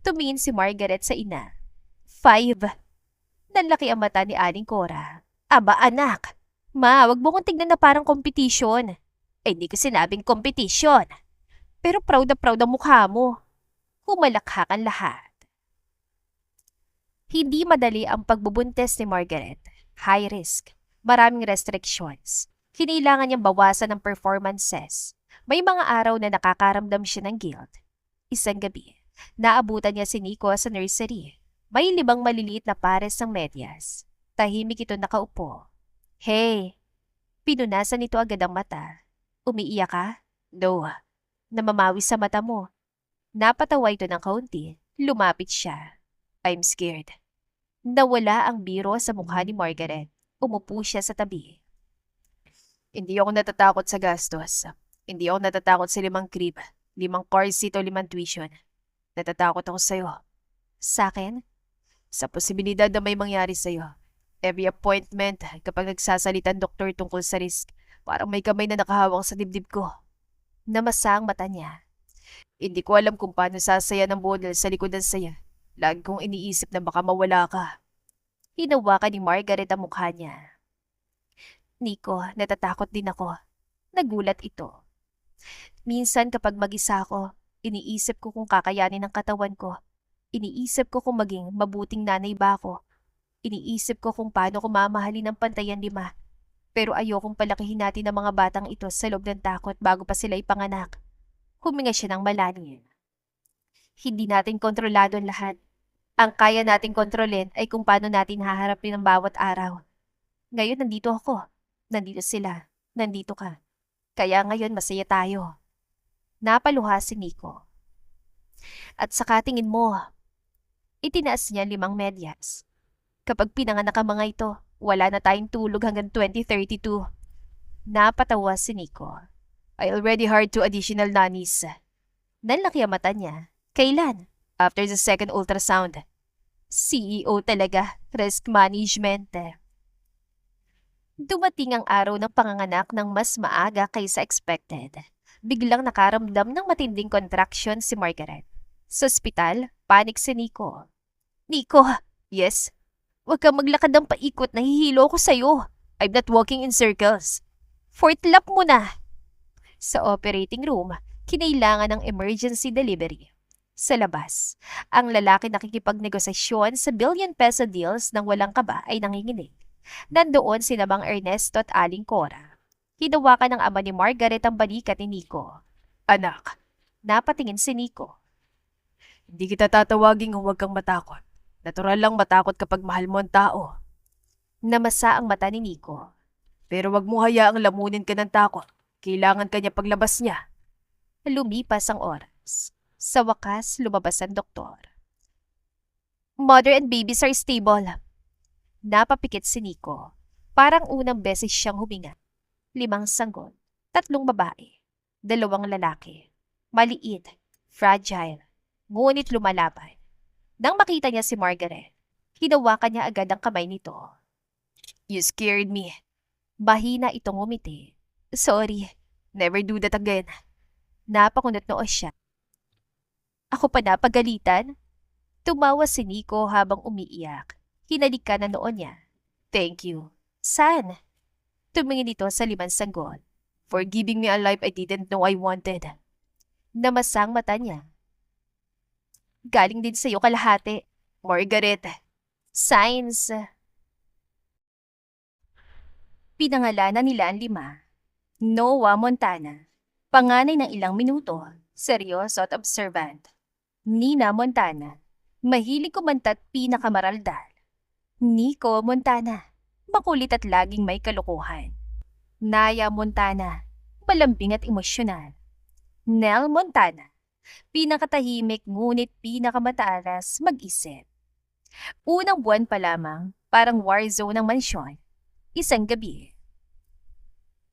Tumingin si Margaret sa ina. 5. Nanlaki ang mata ni Aling Cora. Aba anak, ma, wag mo kong tignan na parang competition. Hindi ko sinabing competition. Pero proud ang mukha mo. Humalakhak ang lahat. Hindi madali ang pagbubuntis ni Margaret. High risk. Maraming restrictions. Kinailangan niyang bawasan ng performances. May mga araw na nakakaramdam siya ng guilt. Isang gabi, naabutan niya si Nico sa nursery. May 5 maliliit na pares ng medyas. Tahimik ito nakaupo. Hey! Pinunasan nito agad ang mata. Umiiyak ka? No. Namamawi sa mata mo. Napatawa ito ng kaunti. Lumapit siya. I'm scared. Nawala ang biro sa mukha ni Margaret. Umupo siya sa tabi. Hindi ako natatakot sa gastos. Hindi ako natatakot sa 5 crib, 5 car seat o 5 tuition. Natatakot ako sa'yo. Sa akin? Sa posibilidad na may mangyari sa'yo. Every appointment, kapag nagsasalita ang doktor tungkol sa risk, parang may kamay na nakahawak sa dibdib ko. Namasa ang mata niya. Hindi ko alam kung paano sasaya ng bodel sa likod ng saya. Lagi kong iniisip na baka mawala ka. Hinawakan ni Margaret ang mukha niya. Nico, natatakot din ako. Nagulat ito. Minsan kapag mag-isa ako, iniisip ko kung kakayanin ng katawan ko. Iniisip ko kung maging mabuting nanay ba ako. Iniisip ko kung paano ko mamahalin ng pantayan 5. Pero ayokong palakihin natin ang mga batang ito sa loob ng takot bago pa sila ipanganak. Huminga siya ng malalim. Hindi natin kontrolado ang lahat. Ang kaya nating kontrolin ay kung paano natin haharapin ang bawat araw. Ngayon nandito ako. Nandito sila. Nandito ka. Kaya ngayon masaya tayo. Napaluha si Nico. At saka tingin mo, itinaas niya 5 medyas. Kapag pinanganak ang mga ito, wala na tayong tulog hanggang 2032. Napatawa si Nico. I already hired 2 additional nannies. Nanlaki ang mata niya. Kailan? After the second ultrasound. CEO talaga. Risk management. Dumating ang araw ng panganganak ng mas maaga kaysa expected. Biglang nakaramdam ng matinding contraction si Margaret. Sa ospital, panik si Nico. Nico, yes? Huwag kang maglakad ng paikot, nahihilo ko sa'yo. I'm not walking in circles. 4th lap mo na. Sa operating room, kinailangan ng emergency delivery. Sa labas, ang lalaki nakikipagnegosasyon sa billion-peso deals ng walang kaba ay nanginginig. Nandoon sina Mang Ernesto at Aling Cora. Hinawakan ng ama ni Margaret ang balikat ni Nico. Anak, napatingin si Nico. Hindi kita tatawaging huwag kang matakot. Natural lang matakot kapag mahal mo ang tao. Namasa ang mata ni Nico. Pero wag mo hayaang lamunin ka ng takot. Kailangan ka niya paglabas niya. Lumipas ang oras. Sa wakas, lumabas ang doktor. Mother and babies are stable. Napapikit si Nico. Parang unang beses siyang huminga. 5 sanggol, 3 babae, 2 lalaki. Maliit, fragile, ngunit lumalaban. Nang makita niya si Margaret, hinawakan niya agad ang kamay nito. You scared me. Mahina itong umiti. Sorry, never do that again. Napakunot noo siya. Ako pa napagalitan? Tumawa si Nico habang umiiyak. Hinalikan na noon niya. Thank you. Saan? Tumingin ito sa 5 sanggol. For giving me a life I didn't know I wanted. Namasang mata niya. Galing din sa'yo kalahati, Margaret. Signs. Pinangalanan nila ang 5. Noah Montana. Panganay ng ilang minuto. Seryoso at observant. Nina Montana. Mahilig kumanta at pinakamaraldal. Nico Montana. Makulit at laging may kalokohan. Naya Montana. Malambing at emosyonal. Nell Montana. Pinakatahimik ngunit pinakamatalas mag-isip. Unang buwan pa lamang, parang war zone ng mansyon. Isang gabi.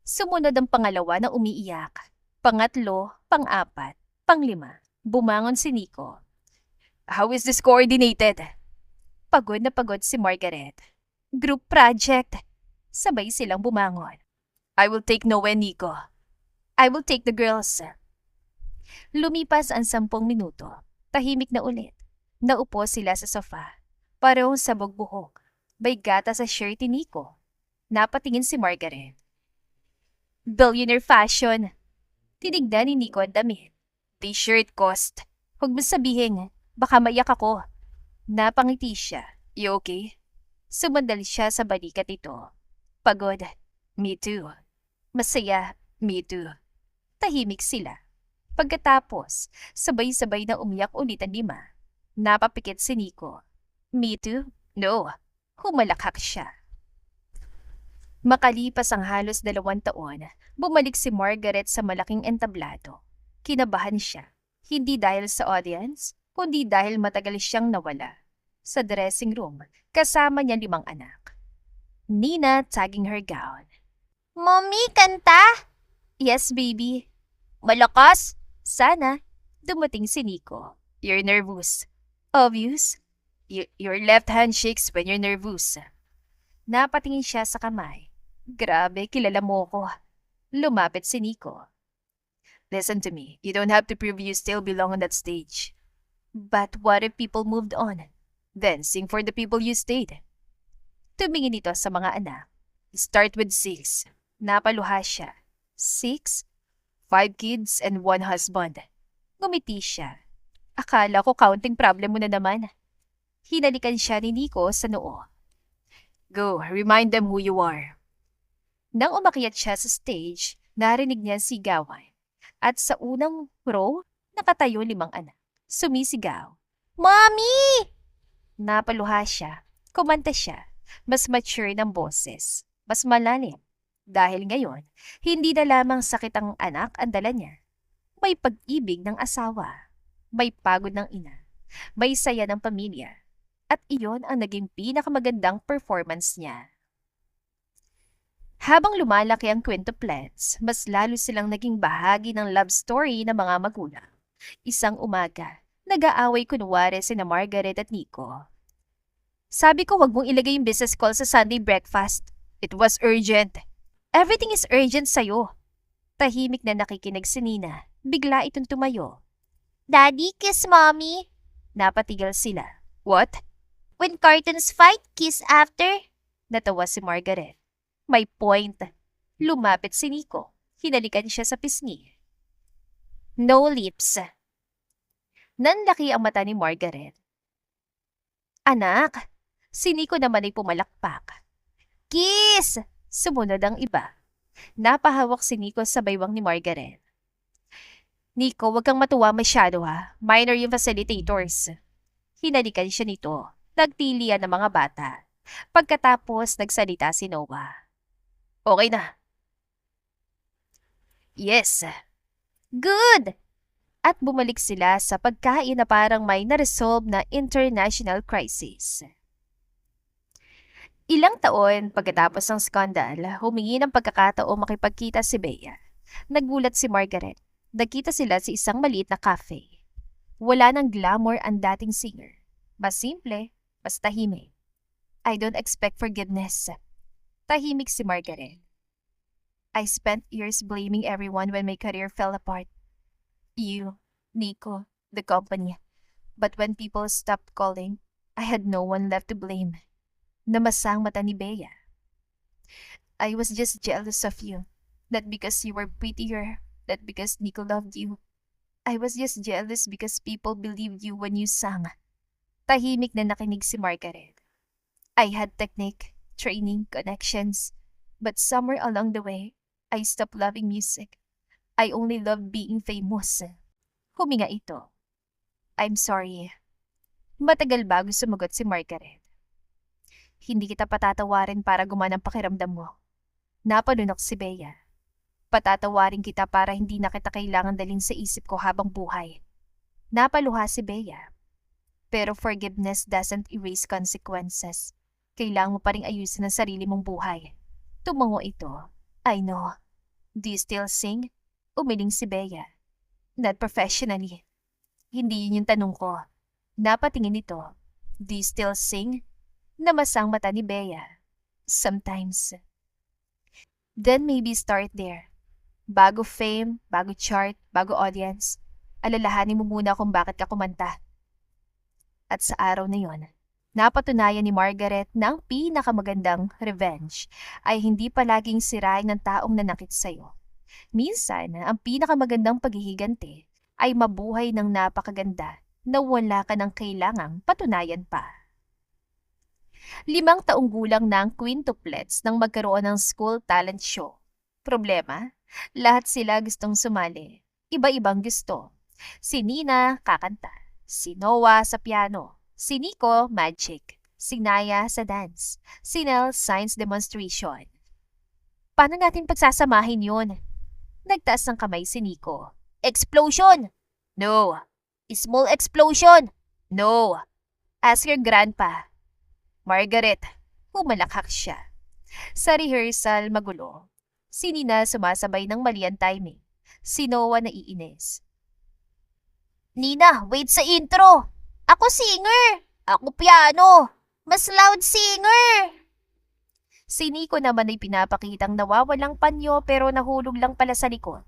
Sumunod ang pangalawa na umiiyak. Pangatlo, pang-4, pang-5. Bumangon si Nico. How is this coordinated? Pagod na pagod si Margaret. Group project. Sabay silang bumangon. I will take Noe, Nico. I will take the girls. Lumipas ang 10 minuto. Tahimik na ulit. Naupo sila sa sofa. Parehong sabog buhok. May gata sa shirt ni Nico. Napatingin si Margaret. Billionaire fashion. Tinignan ni Nico ang damit. T-shirt cost. Huwag mo sabihin, baka maiyak ako. Napangiti siya. You okay? Sumandal siya sa balikat ito. Pagod. Me too. Masaya. Me too. Tahimik sila. Pagkatapos, sabay-sabay na umiyak ulit ang 5. Napapikit si Nico. Me too? No. Humalakhak siya. Makalipas ang halos 2 taon, bumalik si Margaret sa malaking entablado. Kinabahan siya. Hindi dahil sa audience, kundi dahil matagal siyang nawala. Sa dressing room, kasama niya 5 anak. Nina tagging her gown. Mommy, kanta? Yes, baby. Malakas? Sana. Dumating si Nico. You're nervous. Obvious? Your left hand shakes when you're nervous. Napatingin siya sa kamay. Grabe, kilala mo ko. Lumapit si Nico. Listen to me. You don't have to prove you still belong on that stage. But what if people moved on? Then sing for the people you stayed. Tumingin ito sa mga anak. Start with 6. Napaluha siya. 6? 5 kids and 1 husband. Ngumiti siya. Akala ko counting problem mo na naman. Hinalikan siya ni Nico sa noo. Go, remind them who you are. Nang umakyat siya sa stage, narinig niya si sigawan. At sa unang row, nakatayo 5 anak. Sumisigaw. Mommy! Napaluha siya. Kumanta siya. Mas mature ng boses. Mas malalim. Dahil ngayon, hindi na lamang sakit ang anak ang dala niya. May pag-ibig ng asawa. May pagod ng ina. May saya ng pamilya. At iyon ang naging pinakamagandang performance niya. Habang lumalaki ang quintuplets, mas lalo silang naging bahagi ng love story ng mga magulang. Isang umaga, nag-aaway kunwari sina Margaret at Nico. Sabi ko wag mong ilagay yung business call sa Sunday breakfast. It was urgent. Everything is urgent sa'yo. Tahimik na nakikinig si Nina. Bigla itong tumayo. Daddy, kiss mommy. Napatigil sila. What? When cartoons fight, kiss after. Natawa si Margaret. May point. Lumapit si Nico. Hinalikan siya sa pisngi. No lips. Nanlaki ang mata ni Margaret. Anak, si Nico naman ay pumalakpak. Kiss! Sumunod ang iba. Napahawak si Nico sa baywang ni Margaret. Nico, wag kang matuwa masyado ha. Minor yung facilitators. Hinalikan siya nito. Nagtilian ng mga bata. Pagkatapos, nagsalita si Noah. Okay na. Yes. Good! At bumalik sila sa pagkain na parang may na-resolve na international crisis. Ilang taon pagkatapos ng skandal, humingi ng pagkakataong makipagkita si Bea. Nagulat si Margaret. Nagkita sila sa isang maliit na cafe. Wala ng glamour ang dating singer. Mas simple, mas tahimik. I don't expect forgiveness. Tahimik si Margaret. I spent years blaming everyone when my career fell apart. You, Nico, the company. But when people stopped calling, I had no one left to blame. Namasang mata ni Bea. I was just jealous of you. Not because you were prettier, not because Nico loved you. I was just jealous because people believed you when you sang. Tahimik na nakinig si Margaret. I had technique, training, connections. But somewhere along the way, I stopped loving music. I only loved being famous. Huminga ito. I'm sorry. Matagal bago sumagot si Margaret. Hindi kita patatawarin para gumana ang pakiramdam mo. Napalunok si Bea. Patatawarin kita para hindi na kita kailangan dalhin sa isip ko habang buhay. Napaluha si Bea. Pero forgiveness doesn't erase consequences. Kailangan mo pa rin ayusin ang sarili mong buhay. Tumango ito. I know. Do you still sing? Umiling si Bea. Not professionally. Hindi yun yung tanong ko. Napatingin ito. Do you still sing? Namasang mata ni Bea. Sometimes. Then maybe start there. Bago fame, bago chart, bago audience, alalahanin mo muna kung bakit ka kumanta. At sa araw na yon, napatunayan ni Margaret na ang pinakamagandang revenge ay hindi palaging sirain ng taong nanakit sa'yo. Minsan, ang pinakamagandang paghihiganti ay mabuhay ng napakaganda na wala ka ng kailangang patunayan pa. 5 taong gulang na ang quintuplets nang magkaroon ng school talent show. Problema? Lahat sila gustong sumali. Iba-ibang gusto. Si Nina, kakanta. Si Noah sa piano. Si Nico, magic. Si Naya sa dance. Si Nell, science demonstration. Paano natin pagsasamahin yun? Nagtaas ng kamay si Nico. Explosion! No. Small explosion! No. Ask your grandpa. Margaret, humalakhak siya. Sa rehearsal, magulo. Si Nina sumasabay ng mali ang timing. Si Noah naiinis. Nina, wait sa intro! Ako singer! Ako piano! Mas loud singer! Si Nico naman ay pinapakitang nawawalang panyo pero nahulog lang pala sa likod.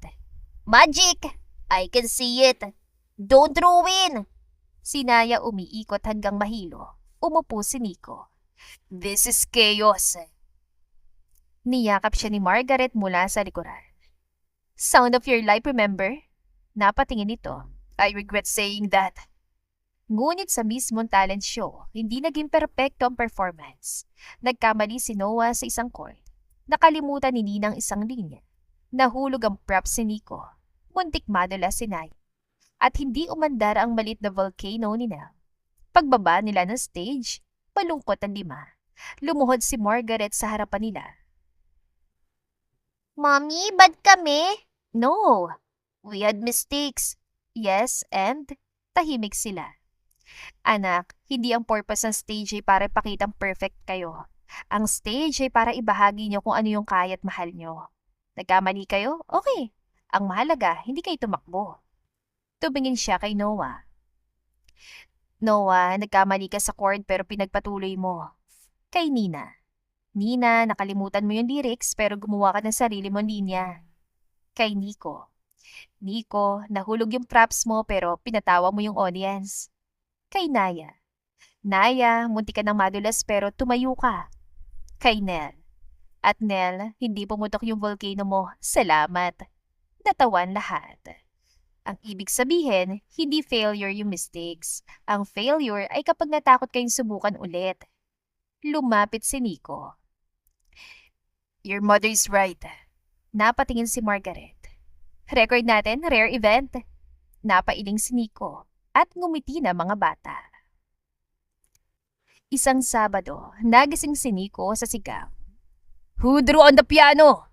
Magic! I can see it! Don't ruin! Si Naya umiikot hanggang mahilo. Umupo si Nico. This is chaos! Niyakap siya ni Margaret mula sa likuran. Sound of your life, remember? Napatingin ito. I regret saying that. Ngunit sa mismong talent show, hindi naging perpekto ang performance. Nagkamali si Noah sa isang chord. Nakalimutan ni Nina ang isang linya. Nahulog ang props si Nico. Muntik madula si Nay. At hindi umandar ang malit na volcano ni Nell. Pagbaba nila ng stage, malungkot ang 5. Lumuhod si Margaret sa harapan nila. Mommy, bad kami? No. We had mistakes. Yes, and tahimik sila. Anak, hindi ang purpose ng stage ay para ipakitang perfect kayo. Ang stage ay para ibahagi niyo kung ano yung kaya at mahal niyo. Nagkamali kayo? Okay. Ang mahalaga, hindi kayo tumakbo. Tumingin siya kay Noah. Noah, nagkamali ka sa chord pero pinagpatuloy mo. Kay Nina. Nina, nakalimutan mo yung lyrics pero gumawa ka ng sarili mong linya. Kay Nico. Nico, nahulog yung props mo pero pinatawa mo yung audience. Kay Naya. Naya, munti ka ng madulas pero tumayo ka. Kay Nell. At Nell, hindi pumutok yung volcano mo. Salamat. Natawan lahat. Ang ibig sabihin, hindi failure yung mistakes. Ang failure ay kapag natakot kayong subukan ulit. Lumapit si Nico. Your mother is right. Napatingin si Margaret. Record natin, rare event. Napailing si Nico at ngumiti na mga bata. Isang Sabado, nagising si Nico sa sigaw. Who drew on the piano?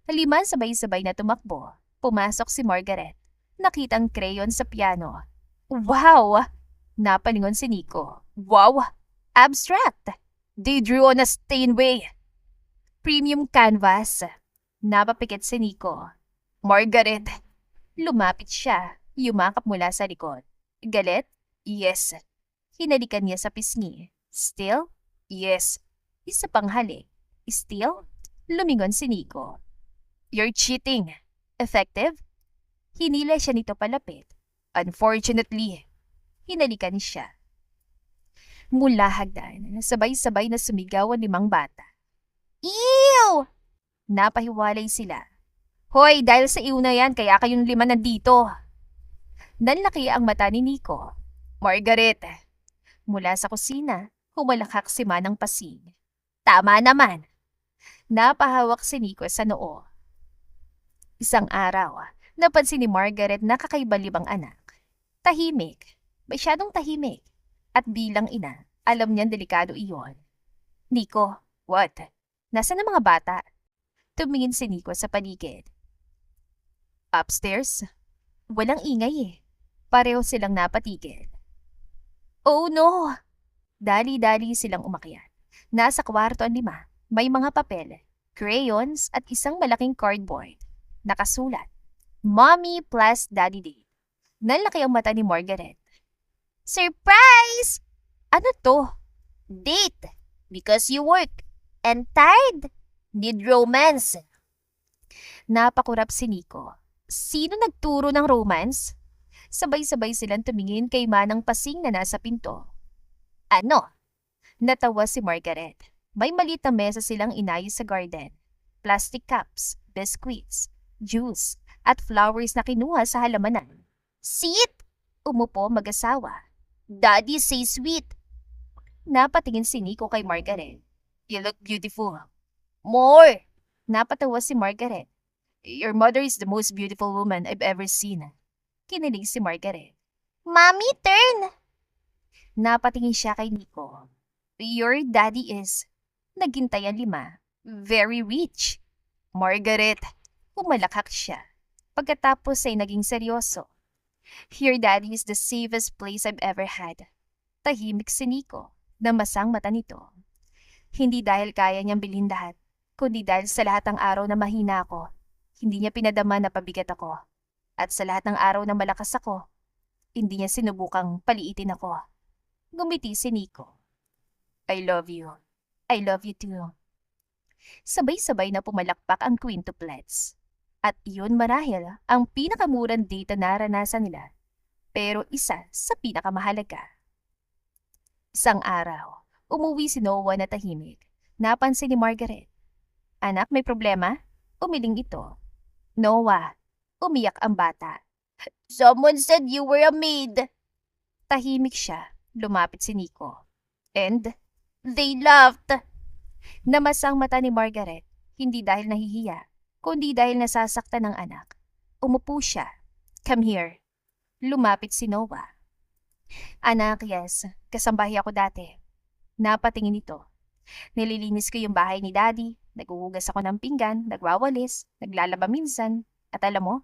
5 sabay-sabay na tumakbo. Pumasok si Margaret. Nakita ang crayon sa piano. Wow! Napalingon si Nico. Wow! Abstract! They drew on a Steinway. Premium canvas. Napapikit si Nico. Margaret. Lumapit siya. Yumakap mula sa likod. Galit? Yes. Hinalikan niya sa pisngi. Still? Yes. Isa pang halik. Still? Lumingon si Nico. You're cheating. Effective? Hinila siya nito palapit. Unfortunately. Hinalikan siya. Mula hagdan, sabay-sabay na sumigaw ang 5 bata. Ew! Napahiwalay sila. Hoy, dahil sa iyo na yan, kaya kayong 5 nandito. Nanlaki ang mata ni Nico. Margaret. Mula sa kusina, humalakhak si Manang Pasing. Tama naman. Napahawak si Nico sa noo. Isang araw, napansin ni Margaret na kakaiba 5 anak. Tahimik, masyadong tahimik. At bilang ina, alam niyang delikado iyon. Nico, what? Nasaan ang mga bata? Tumingin si Nico sa paligid. Upstairs? Walang ingay eh. Pareho silang napatigil. Oh no! Dali-dali silang umakyat. Nasa kwarto ang 5. May mga papel, crayons at isang malaking cardboard. Nakasulat, Mommy plus Daddy Day. Nanlaki ang mata ni Margaret. Surprise! Ano to? Date. Because you work. And tired. Need romance. Napakurap si Nico. Sino nagturo ng romance? Sabay-sabay silang tumingin kay Manang Pasing na nasa pinto. Ano? Natawa si Margaret. May maliit na mesa silang inayos sa garden. Plastic cups, biscuits, juice, at flowers na kinuha sa halamanan. Sit! Umupo mag-asawa. Daddy say sweet. Napatingin si Nico kay Margaret. You look beautiful. More! Napatawa si Margaret. Your mother is the most beautiful woman I've ever seen. Kinilig si Margaret. Mommy, turn! Napatingin siya kay Nico. Your daddy is... Naghintay ang 5. Very rich. Margaret, umalakhak siya. Pagkatapos ay naging seryoso. Your daddy is the safest place I've ever had. Tahimik si Nico, namasang mata nito. Hindi dahil kaya niyang bilhin lahat, kundi dahil sa lahat ng araw na mahina ako, hindi niya pinadama na pabigat ako. At sa lahat ng araw na malakas ako, hindi niya sinubukang paliitin ako. Ngumiti si Nico. I love you. I love you too. Sabay-sabay na pumalakpak ang quintuplets. At iyon marahil ang pinakamurang date na naranasan nila, pero isa sa pinakamahalaga. Isang araw, umuwi si Noah na tahimik. Napansin ni Margaret. Anak, may problema? Umiling ito. Noah, umiyak ang bata. Someone said you were a maid. Tahimik siya. Lumapit si Nico. And they laughed. Namasang mata ni Margaret, hindi dahil nahihiya, kundi dahil nasasaktan ng anak. Umupo siya. Come here. Lumapit si Noah. Anak, yes. Kasambahay ako dati. Napatingin ito. Nililinis ko yung bahay ni Daddy, naghuhugas ako ng pinggan, nagwawalis, naglalaba minsan. At alam mo?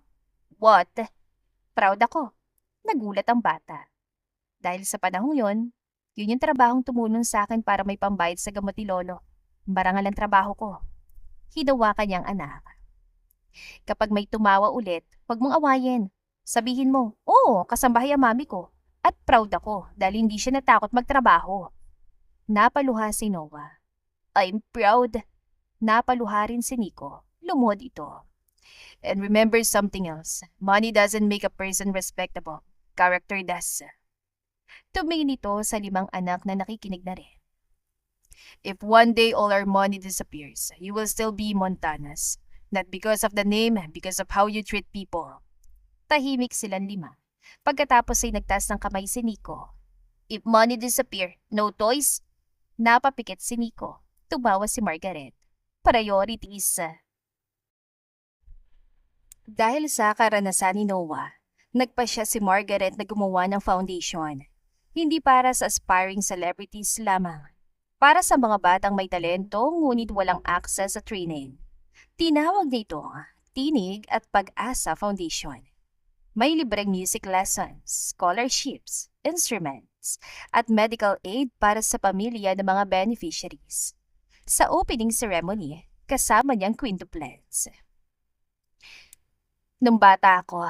What? Proud ako. Nagulat ang bata. Dahil sa panahong yon, yun yung trabahong tumulong sa akin para may pambayad sa gamot ni Lolo. Marangal ang trabaho ko. Hinawakan niyang anak. Kapag may tumawa ulit, huwag mong awayin. Sabihin mo, oo, kasambahay ang mami ko. At proud ako dahil hindi siya natakot magtrabaho. Napaluha si Noah. I'm proud. Napaluha rin si Nico. Lumuhod ito. And remember something else. Money doesn't make a person respectable. Character does. Tumingin ito sa 5 anak na nakikinig na rin. If one day all our money disappears, you will still be Montanas. Not because of the name, because of how you treat people. Tahimik silang 5. Pagkatapos ay nagtaas ng kamay si Nico. If money disappear, no toys? Napapikit si Nico. Tumawa si Margaret. Priorities. Dahil sa karanasan ni Noah, nagpasya si Margaret na gumawa ng foundation. Hindi para sa aspiring celebrities lamang. Para sa mga batang may talento ngunit walang access sa training. Tinawag nito Tinig at Pag-asa Foundation. May libreng music lessons, scholarships, instruments, at medical aid para sa pamilya ng mga beneficiaries. Sa opening ceremony, kasama niyang quintuplets. Nung bata ako,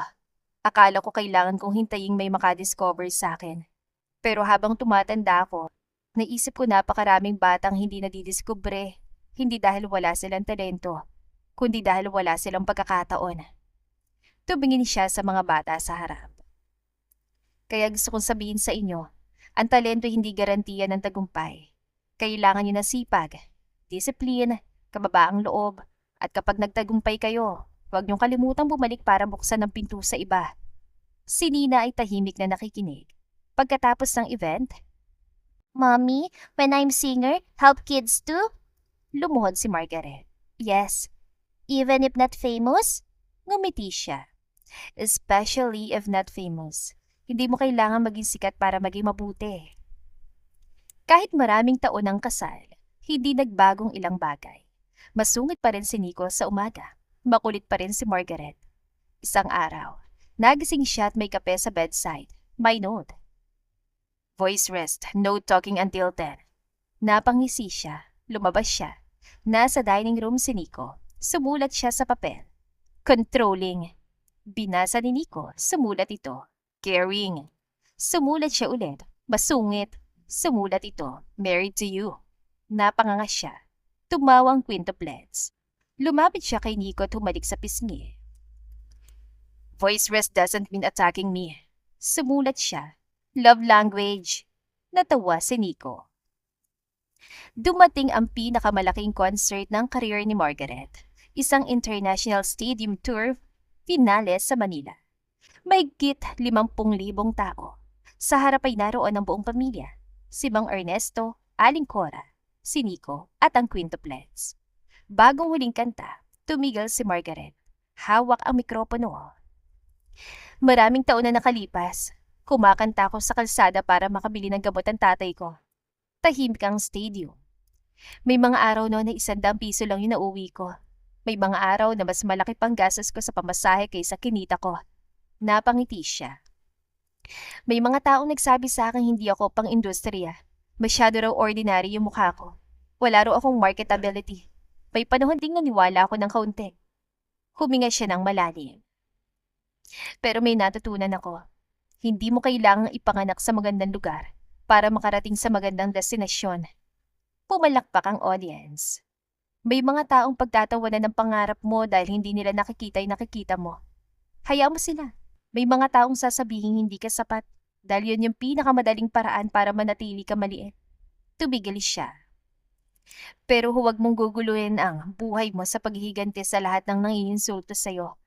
akala ko kailangan kong hintayin may makadiscover sa akin. Pero habang tumatanda ako, naisip ko napakaraming batang hindi nadidiskubre, hindi dahil wala silang talento, kundi dahil wala silang pagkakataon. Tumingin siya sa mga bata sa harap. Kaya gusto kong sabihin sa inyo, ang talento hindi garantiya ng tagumpay. Kailangan niyo ng sipag, disiplin, kababaang loob, At kapag nagtagumpay kayo, huwag niyong kalimutang bumalik para buksan ang pinto sa iba. Si Nina ay tahimik na nakikinig. Pagkatapos ng event, Mommy, when I'm singer, help kids too? Lumuhod si Margaret. Yes, even if not famous? Ngumiti siya. Especially if not famous. Hindi mo kailangan maging sikat para maging mabuti. Kahit maraming taon ang kasal, hindi nagbagong ilang bagay. Masungit pa rin si Nico sa umaga. Makulit pa rin si Margaret. Isang araw, nagising siya at may kape sa bedside. May note. Voice rest, no talking until 10. Napangisi siya. Lumabas siya. Nasa dining room si Nico. Sumulat siya sa papel. Controlling. Binasa ni Nico. Sumulat ito. Caring. Sumulat siya ulit. Masungit. Sumulat ito. Married to you. Napanganga siya. Tumawang quintuplets. Lumapit siya kay Nico at humalik sa pisngi. Voice rest doesn't mean attacking me. Sumulat siya. Love language. Natawa si Nico. Dumating ang pinakamalaking concert ng career ni Margaret. Isang international stadium tour finale sa Manila. Mahigit 50,000 tao. Sa harap ay naroon ang buong pamilya. Si Mang Ernesto, Aling Cora, si Nico at ang quintuplets. Bagong huling kanta, tumigil si Margaret. Hawak ang mikropono. Maraming taon na nakalipas. Kumakanta ako sa kalsada para makabili ng gamot ang tatay ko. Tahimik ang stadium. May mga araw noon na 100 piso lang yung nauwi ko. May mga araw na mas malaki pang gastos ko sa pamasahe kaysa kinita ko. Napangiti siya. May mga taong nagsabi sa akin hindi ako pang industriya. Masyado raw ordinary yung mukha ko. Wala raw akong marketability. May panahon ding naniwala ako ng kaunti. Huminga siya ng malalim. Pero may natutunan ako. Hindi mo kailangang ipanganak sa magandang lugar para makarating sa magandang destinasyon. Pumalakpak ang audience. May mga taong pagtatawanan ng pangarap mo dahil hindi nila nakikita yung nakikita mo. Hayaan mo sila. May mga taong sasabihin hindi ka sapat dahil yun yung pinakamadaling paraan para manatili ka maliit. Tumigil siya. Pero huwag mong guguluhin ang buhay mo sa paghihiganti sa lahat ng nangiinsulto sa'yo.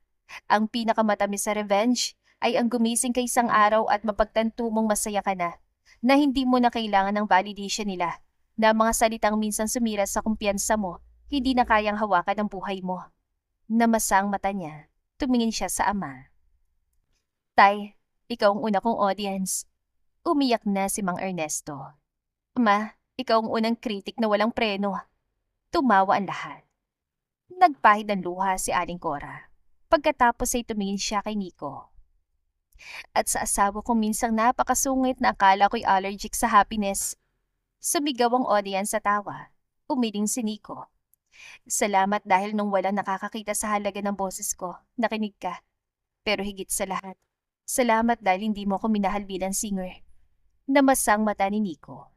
Ang pinakamatamis sa revenge ay ang gumising ka isang araw at mapagtanto mong masaya ka na hindi mo na kailangan ng validation nila, na mga salitang minsan sumira sa kumpiyansa mo, hindi na kayang hawakan ang buhay mo. Namasa ang mata niya, tumingin siya sa ama. Tay, ikaw ang una kong audience. Umiyak na si Mang Ernesto. Ma, ikaw ang unang kritik na walang preno. Tumawa ang lahat. Nagpahid ng luha si Aling Cora. Pagkatapos ay tumingin siya kay Nico. At sa asawa ko minsang napakasungit na akala ko'y allergic sa happiness. Sumigaw ang audience sa tawa. Umiling si Nico. Salamat dahil nung walang nakakakita sa halaga ng boses ko, nakinig ka. Pero higit sa lahat, salamat dahil hindi mo ako minahal bilang singer. Namasang mata ni Nico.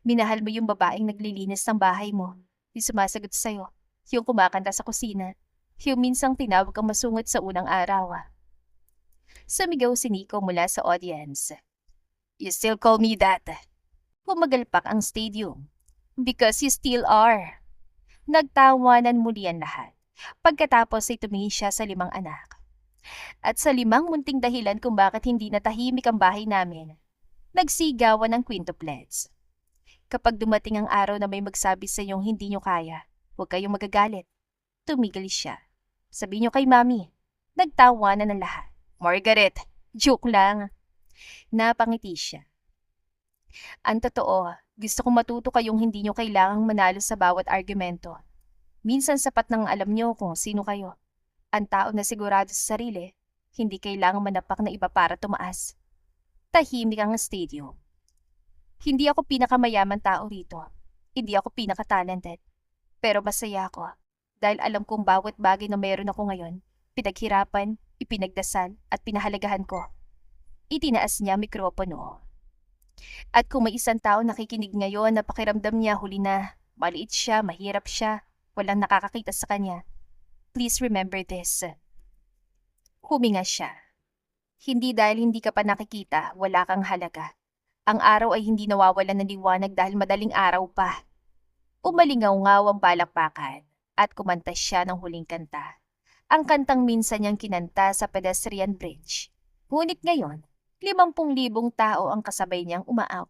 Minahal mo yung babaeng naglilinis ng bahay mo, yung sumasagot sa'yo, yung kumakanta sa kusina, yung minsang tinawag kang masungit sa unang araw. Sumigaw si Nico mula sa audience. You still call me that? Pumagalpak ang stadium. Because you still are. Nagtawanan muli ang lahat. Pagkatapos ay tumingin siya sa 5 anak. At sa 5 munting dahilan kung bakit hindi natahimik ang bahay namin, nagsigawan ng quintuplets. Kapag dumating ang araw na may magsabi sa inyong hindi nyo kaya, huwag kayong magagalit. Tumigil siya. Sabi nyo kay Mami. Nagtawanan ng lahat. Margaret, joke lang. Napangiti siya. Ang totoo, gusto kong matuto kayong hindi nyo kailangang manalo sa bawat argumento. Minsan sapat nang alam nyo kung sino kayo. Ang tao na sigurado sa sarili, hindi kailangang manapak na iba para tumaas. Tahimik ang stadium. Hindi ako pinakamayaman tao rito. Hindi ako pinaka-talented. Pero masaya ako dahil alam kong bawat bagay na meron ako ngayon, pinaghirapan, ipinagdasal at pinahalagahan ko. Itinaas niya mikropono. At kung may isang tao nakikinig ngayon na pakiramdam niya huli na, maliit siya, mahirap siya, walang nakakakita sa kanya, please remember this. Huminga siya. Hindi dahil hindi ka pa nakikita, wala kang halaga. Ang araw ay hindi nawawalan ng liwanag dahil madaling araw pa. Umalingaw-ngaw ang palakpakan. at kumanta siya ng huling kanta. Ang kantang minsan niyang kinanta sa pedestrian bridge. Ngunit ngayon, 50,000 tao ang kasabay niyang umaaw.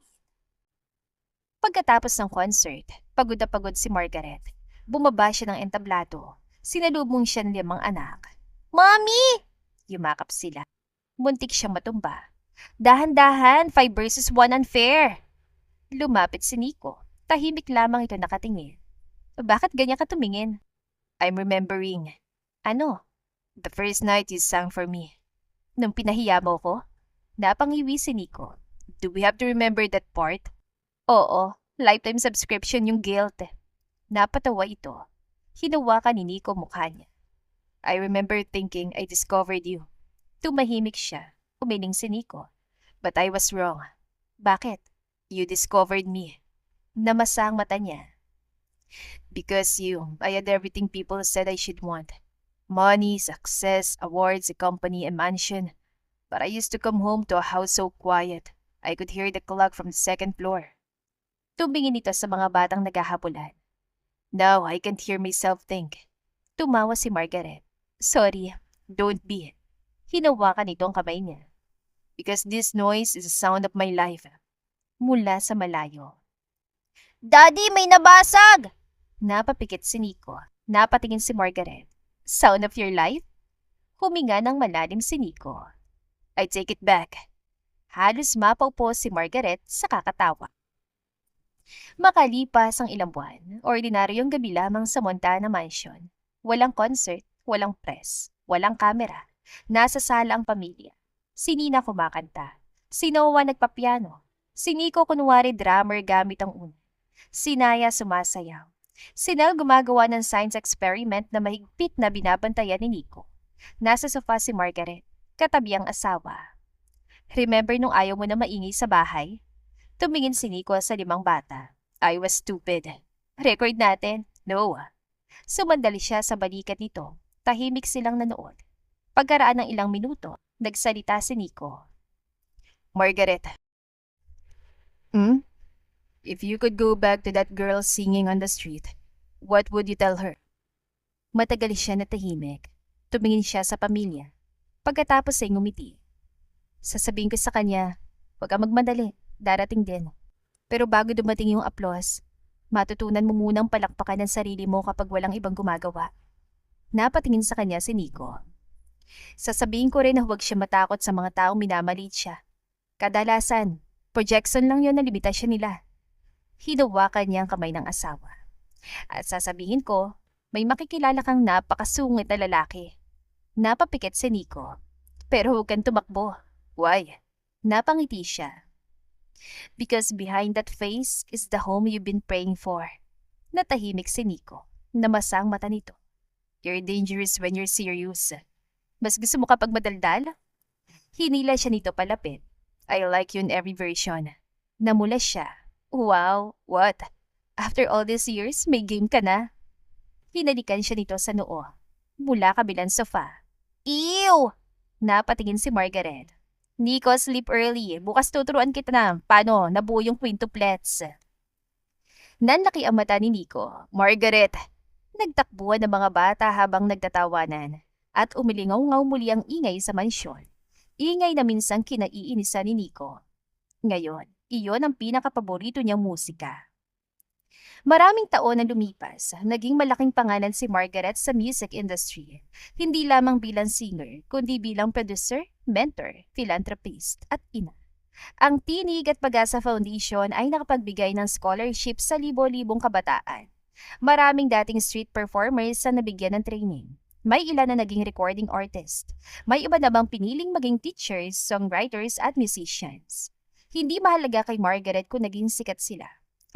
Pagkatapos ng concert, pagod na pagod si Margaret. Bumaba siya ng entablado. Sinalubong siya ng 5 anak. "Mommy!" Yumakap sila. Muntik siyang matumba. "Dahan-dahan, 5 versus 1 unfair." Lumapit si Nico. Tahimik lamang ito nakatingin. "Bakit ganyan ka tumingin?" "I'm remembering." "Ano?" "The first night you sang for me." "Nung pinahiya mo ko?" Napangiwi si Nico. "Do we have to remember that part?" "Oo, lifetime subscription yung guilt." Napatawa ito. Hinawakan ni Nico mukha niya. "I remember thinking I discovered you." Tumahimik siya. Umiling si Nico. "But I was wrong." "Bakit?" "You discovered me." Namasa ang mata niya. "Because I had everything people said I should want. Money, success, awards, a company, a mansion. But I used to come home to a house so quiet, I could hear the clock from the second floor." Tumingin ito sa mga batang naghahabulan. "Now I can't hear myself think." Tumawa si Margaret. "Sorry, don't be." Hinawakan ito ang kamay niya. "Because this noise is the sound of my life." Mula sa malayo. "Daddy, may nabasag!" Napapikit si Nico. Napatingin si Margaret. "Sound of your life?" Huminga ng malalim si Nico. "I take it back." Halos mapaupo si Margaret sa kakatawa. Makalipas ang ilang buwan, ordinaryong gabi lamang sa Montana Mansion. Walang concert, walang press, walang kamera. Nasa sala ang pamilya. Si Nina kumakanta. Si Noah nagpapiano. Si Nico kunwari drummer gamit ang unan. Si Naya sumasayaw. Si Nel gumagawa ng science experiment na mahigpit na binabantayan ni Nico. Nasa sofa si Margaret, katabi ang asawa. "Remember nung ayaw mo na maingay sa bahay?" Tumingin si Nico sa 5 bata. "I was stupid." "Record natin." "No." Sumandali siya sa balikat nito. Tahimik silang nanood. Pagkaraan ng ilang minuto, nagsalita si Nico. "Margaret." "If you could go back to that girl singing on the street, what would you tell her?" Matagal siya na tahimik. Tumingin siya sa pamilya. Pagkatapos ay ngumiti. "Sasabihin ko sa kanya, huwag ka magmadali, darating din. Pero bago dumating yung applause, matutunan mo munang palakpakan ang sarili mo kapag walang ibang gumagawa." Napatingin sa kanya si Nico. "Sasabihin ko rin na huwag siya matakot sa mga taong minamalit siya. Kadalasan, projection lang yon na limitasyon nila." Hinawakan niya ang kamay ng asawa. "At sasabihin ko, may makikilala kang napakasungit na lalaki." Napapikit si Nico. "Pero huwag kang tumakbo." "Why?" Napangiti siya. "Because behind that face is the home you've been praying for." Natahimik si Nico. Namasa ang mata nito. "You're dangerous when you're serious." "Mas gusto mo kapag madaldal?" Hinila siya nito palapit. "I like you in every version." Namula siya. "Wow, what? After all these years, may game ka na?" Hinalikan siya nito sa noo. Mula kabilang sofa. "Ew!" Napatingin si Margaret. "Nico, sleep early. Bukas tuturuan kita na paano nabuo yung quintuplets." Nanlaki ang mata ni Nico. "Margaret!" Nagtakbuhan ng mga bata habang nagtatawanan at umilingaw-ngaw muli ang ingay sa mansyon. Ingay na minsang kinaiinisan ni Nico. Ngayon, iyon ang pinakapaborito niyang musika. Maraming taon na lumipas, naging malaking pangalan si Margaret sa music industry. Hindi lamang bilang singer, kundi bilang producer, mentor, philanthropist, at ina. Ang Tinig at Pag-asa Foundation ay nakapagbigay ng scholarship sa libo-libong kabataan. Maraming dating street performers ang nabigyan ng training. May ilan na naging recording artist. May iba namang piniling maging teachers, songwriters at musicians. Hindi mahalaga kay Margaret kung naging sikat sila.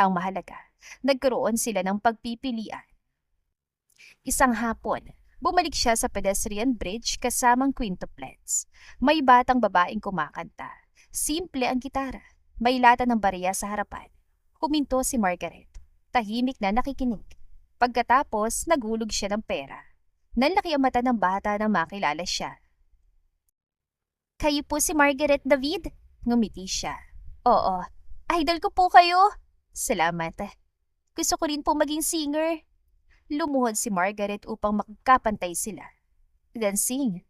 Ang mahalaga, nagkaroon sila ng pagpipilian. Isang hapon, bumalik siya sa pedestrian bridge kasamang quintuplets. May batang babaeng kumakanta. Simple ang gitara. May lata ng barya sa harapan. Huminto si Margaret. Tahimik na nakikinig. Pagkatapos, naghulog siya ng pera. Nanlaki ang mata ng bata nang makilala siya. "Kayo po si Margaret David?" Ngumiti siya. "Oo. Idol ko po kayo." "Salamat. Gusto ko rin po maging singer." Lumuhod si Margaret upang makapantay sila. Dancing.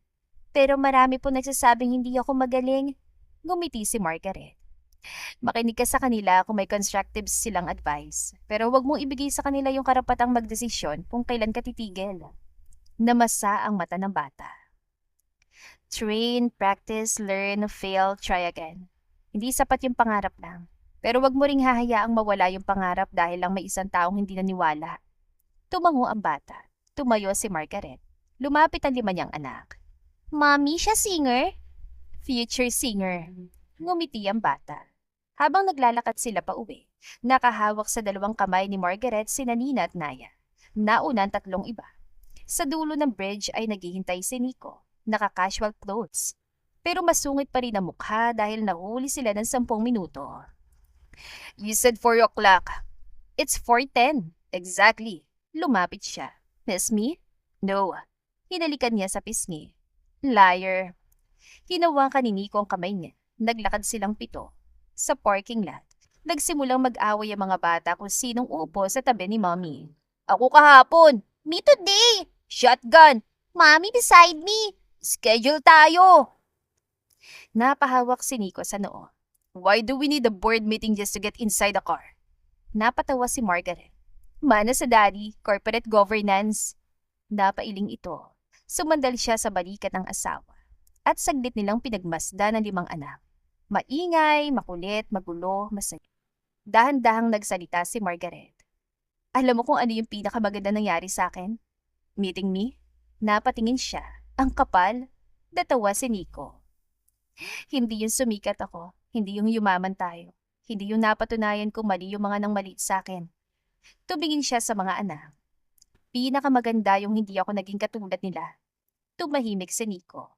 Pero marami po nagsasabing hindi ako magaling. Ngumiti si Margaret. Makinig ka sa kanila kung may constructive silang advice. Pero huwag mong ibigay sa kanila yung karapatang magdesisyon kung kailan ka titigil. Namasa ang mata ng bata. Train, practice, learn, fail, try again. Hindi sapat yung pangarap lang. Pero wag mo ring hahayaang mawala yung pangarap dahil lang may isang taong hindi naniwala. Tumango ang bata. Tumayo si Margaret. Lumapit ang 5 niyang anak. Mommy, siya singer? Future singer. Ngumiti ang bata. Habang naglalakad sila pa uwi, nakahawak sa 2 kamay ni Margaret sina Nina at Naya. Nauna ang 3 iba. Sa dulo ng bridge ay naghihintay si Nico, naka-casual clothes. Pero masungit pa rin ang mukha dahil nahuli sila ng 10 minuto. You said 4 o'clock. It's 4:10. Exactly. Lumapit siya. Miss me? No. Hinalikan niya sa pisngi. Liar. Hinawakan ni Nico ang kamay niya. Naglakad silang 7. Sa parking lot, nagsimulang mag-away ang mga bata kung sinong uupo sa tabi ni Mommy. Ako kahapon. Me today. Shotgun. Mommy beside me. Schedule tayo. Napahawak si Nico sa noo. Why do we need a board meeting just to get inside the car? Napatawa si Margaret. Mana sa daddy, corporate governance. Napailing ito. Sumandal siya sa balikat ng asawa. At saglit nilang pinagmasda ng 5 anak. Maingay, makulit, magulo, masaya. Dahan-dahang nagsalita si Margaret. Alam mo kung ano yung pinakamaganda nangyari sa akin? Meeting me? Napatingin siya. Ang kapal. Datawa si Nico. Hindi yung sumikat ako. Hindi yung yumaman tayo. Hindi yung napatunayan kung mali yung mga nang maliit sa akin. Tumingin siya sa mga anak. Pinakamaganda yung hindi ako naging katulad nila. Tumahimik si Nico.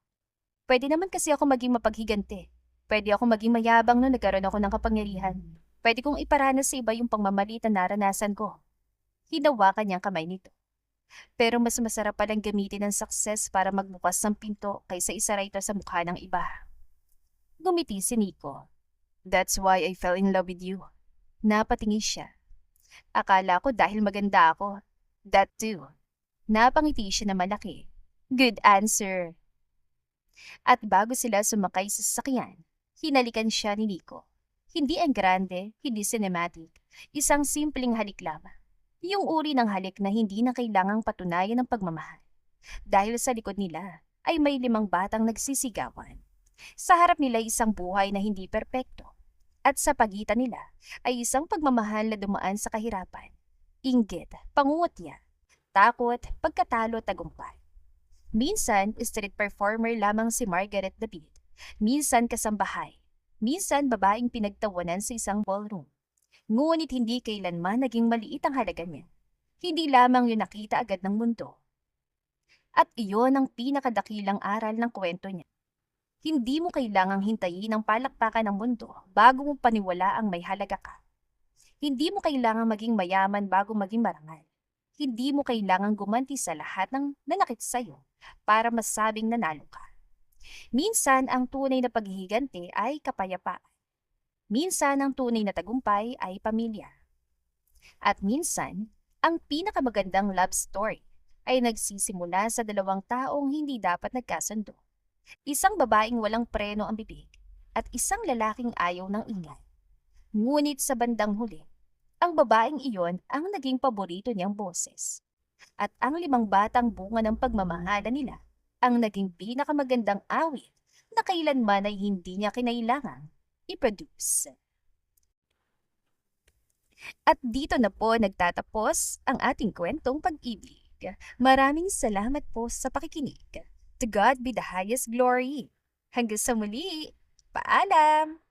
Pwede naman kasi ako maging mapaghigante. Pwede ako maging mayabang nung nagkaroon ako ng kapangyarihan. Pwede kong iparanas sa iba yung pangmamaliit na naranasan ko. Hinawakan niyang kamay nito. Pero mas masarap palang gamitin ang success para magbukas ng pinto kaysa isara ito sa mukha ng iba. Gumiti si Nico. That's why I fell in love with you. Napatingin siya. Akala ko dahil maganda ako. That too. Napangiti siya na malaki. Good answer. At bago sila sumakay sa sasakyan, hinalikan siya ni Nico. Hindi ang grande, hindi cinematic. Isang simpleng halik lamang. Yung uri ng halik na hindi na kailangang patunayan ng pagmamahal. Dahil sa likod nila ay may 5 batang nagsisigawan. Sa harap nila isang buhay na hindi perpekto. At sa pagitan nila ay isang pagmamahal na dumaan sa kahirapan. Inggit, pangungutya, takot, pagkatalo at tagumpay. Minsan, street performer lamang si Margaret David. Minsan kasambahay. Minsan babaeng pinagtawanan sa isang ballroom. Ngunit hindi kailanman naging maliit ang halaga niya. Hindi lamang yun nakita agad ng mundo. At iyon ang pinakadakilang aral ng kwento niya. Hindi mo kailangang hintayin ang palakpakan ng mundo bago mo paniwala ang may halaga ka. Hindi mo kailangang maging mayaman bago maging marangal. Hindi mo kailangang gumanti sa lahat ng nanakit sa'yo para masabing nanalo ka. Minsan ang tunay na paghihigante ay kapayapaan. Minsan ang tunay na tagumpay ay pamilya. At minsan, ang pinakamagandang love story ay nagsisimula sa 2 taong hindi dapat nagkasundo. Isang babaeng walang preno ang bibig at isang lalaking ayaw ng ingay. Ngunit sa bandang huli, ang babaeng iyon ang naging paborito niyang boses. At ang 5 batang bunga ng pagmamahala nila ang naging pinakamagandang awit na kailanman ay hindi niya kinailangang i-produce. At dito na po nagtatapos ang ating kwentong pag-ibig. Maraming salamat po sa pakikinig. To God be the highest glory. Hanggang sa muli. Paalam!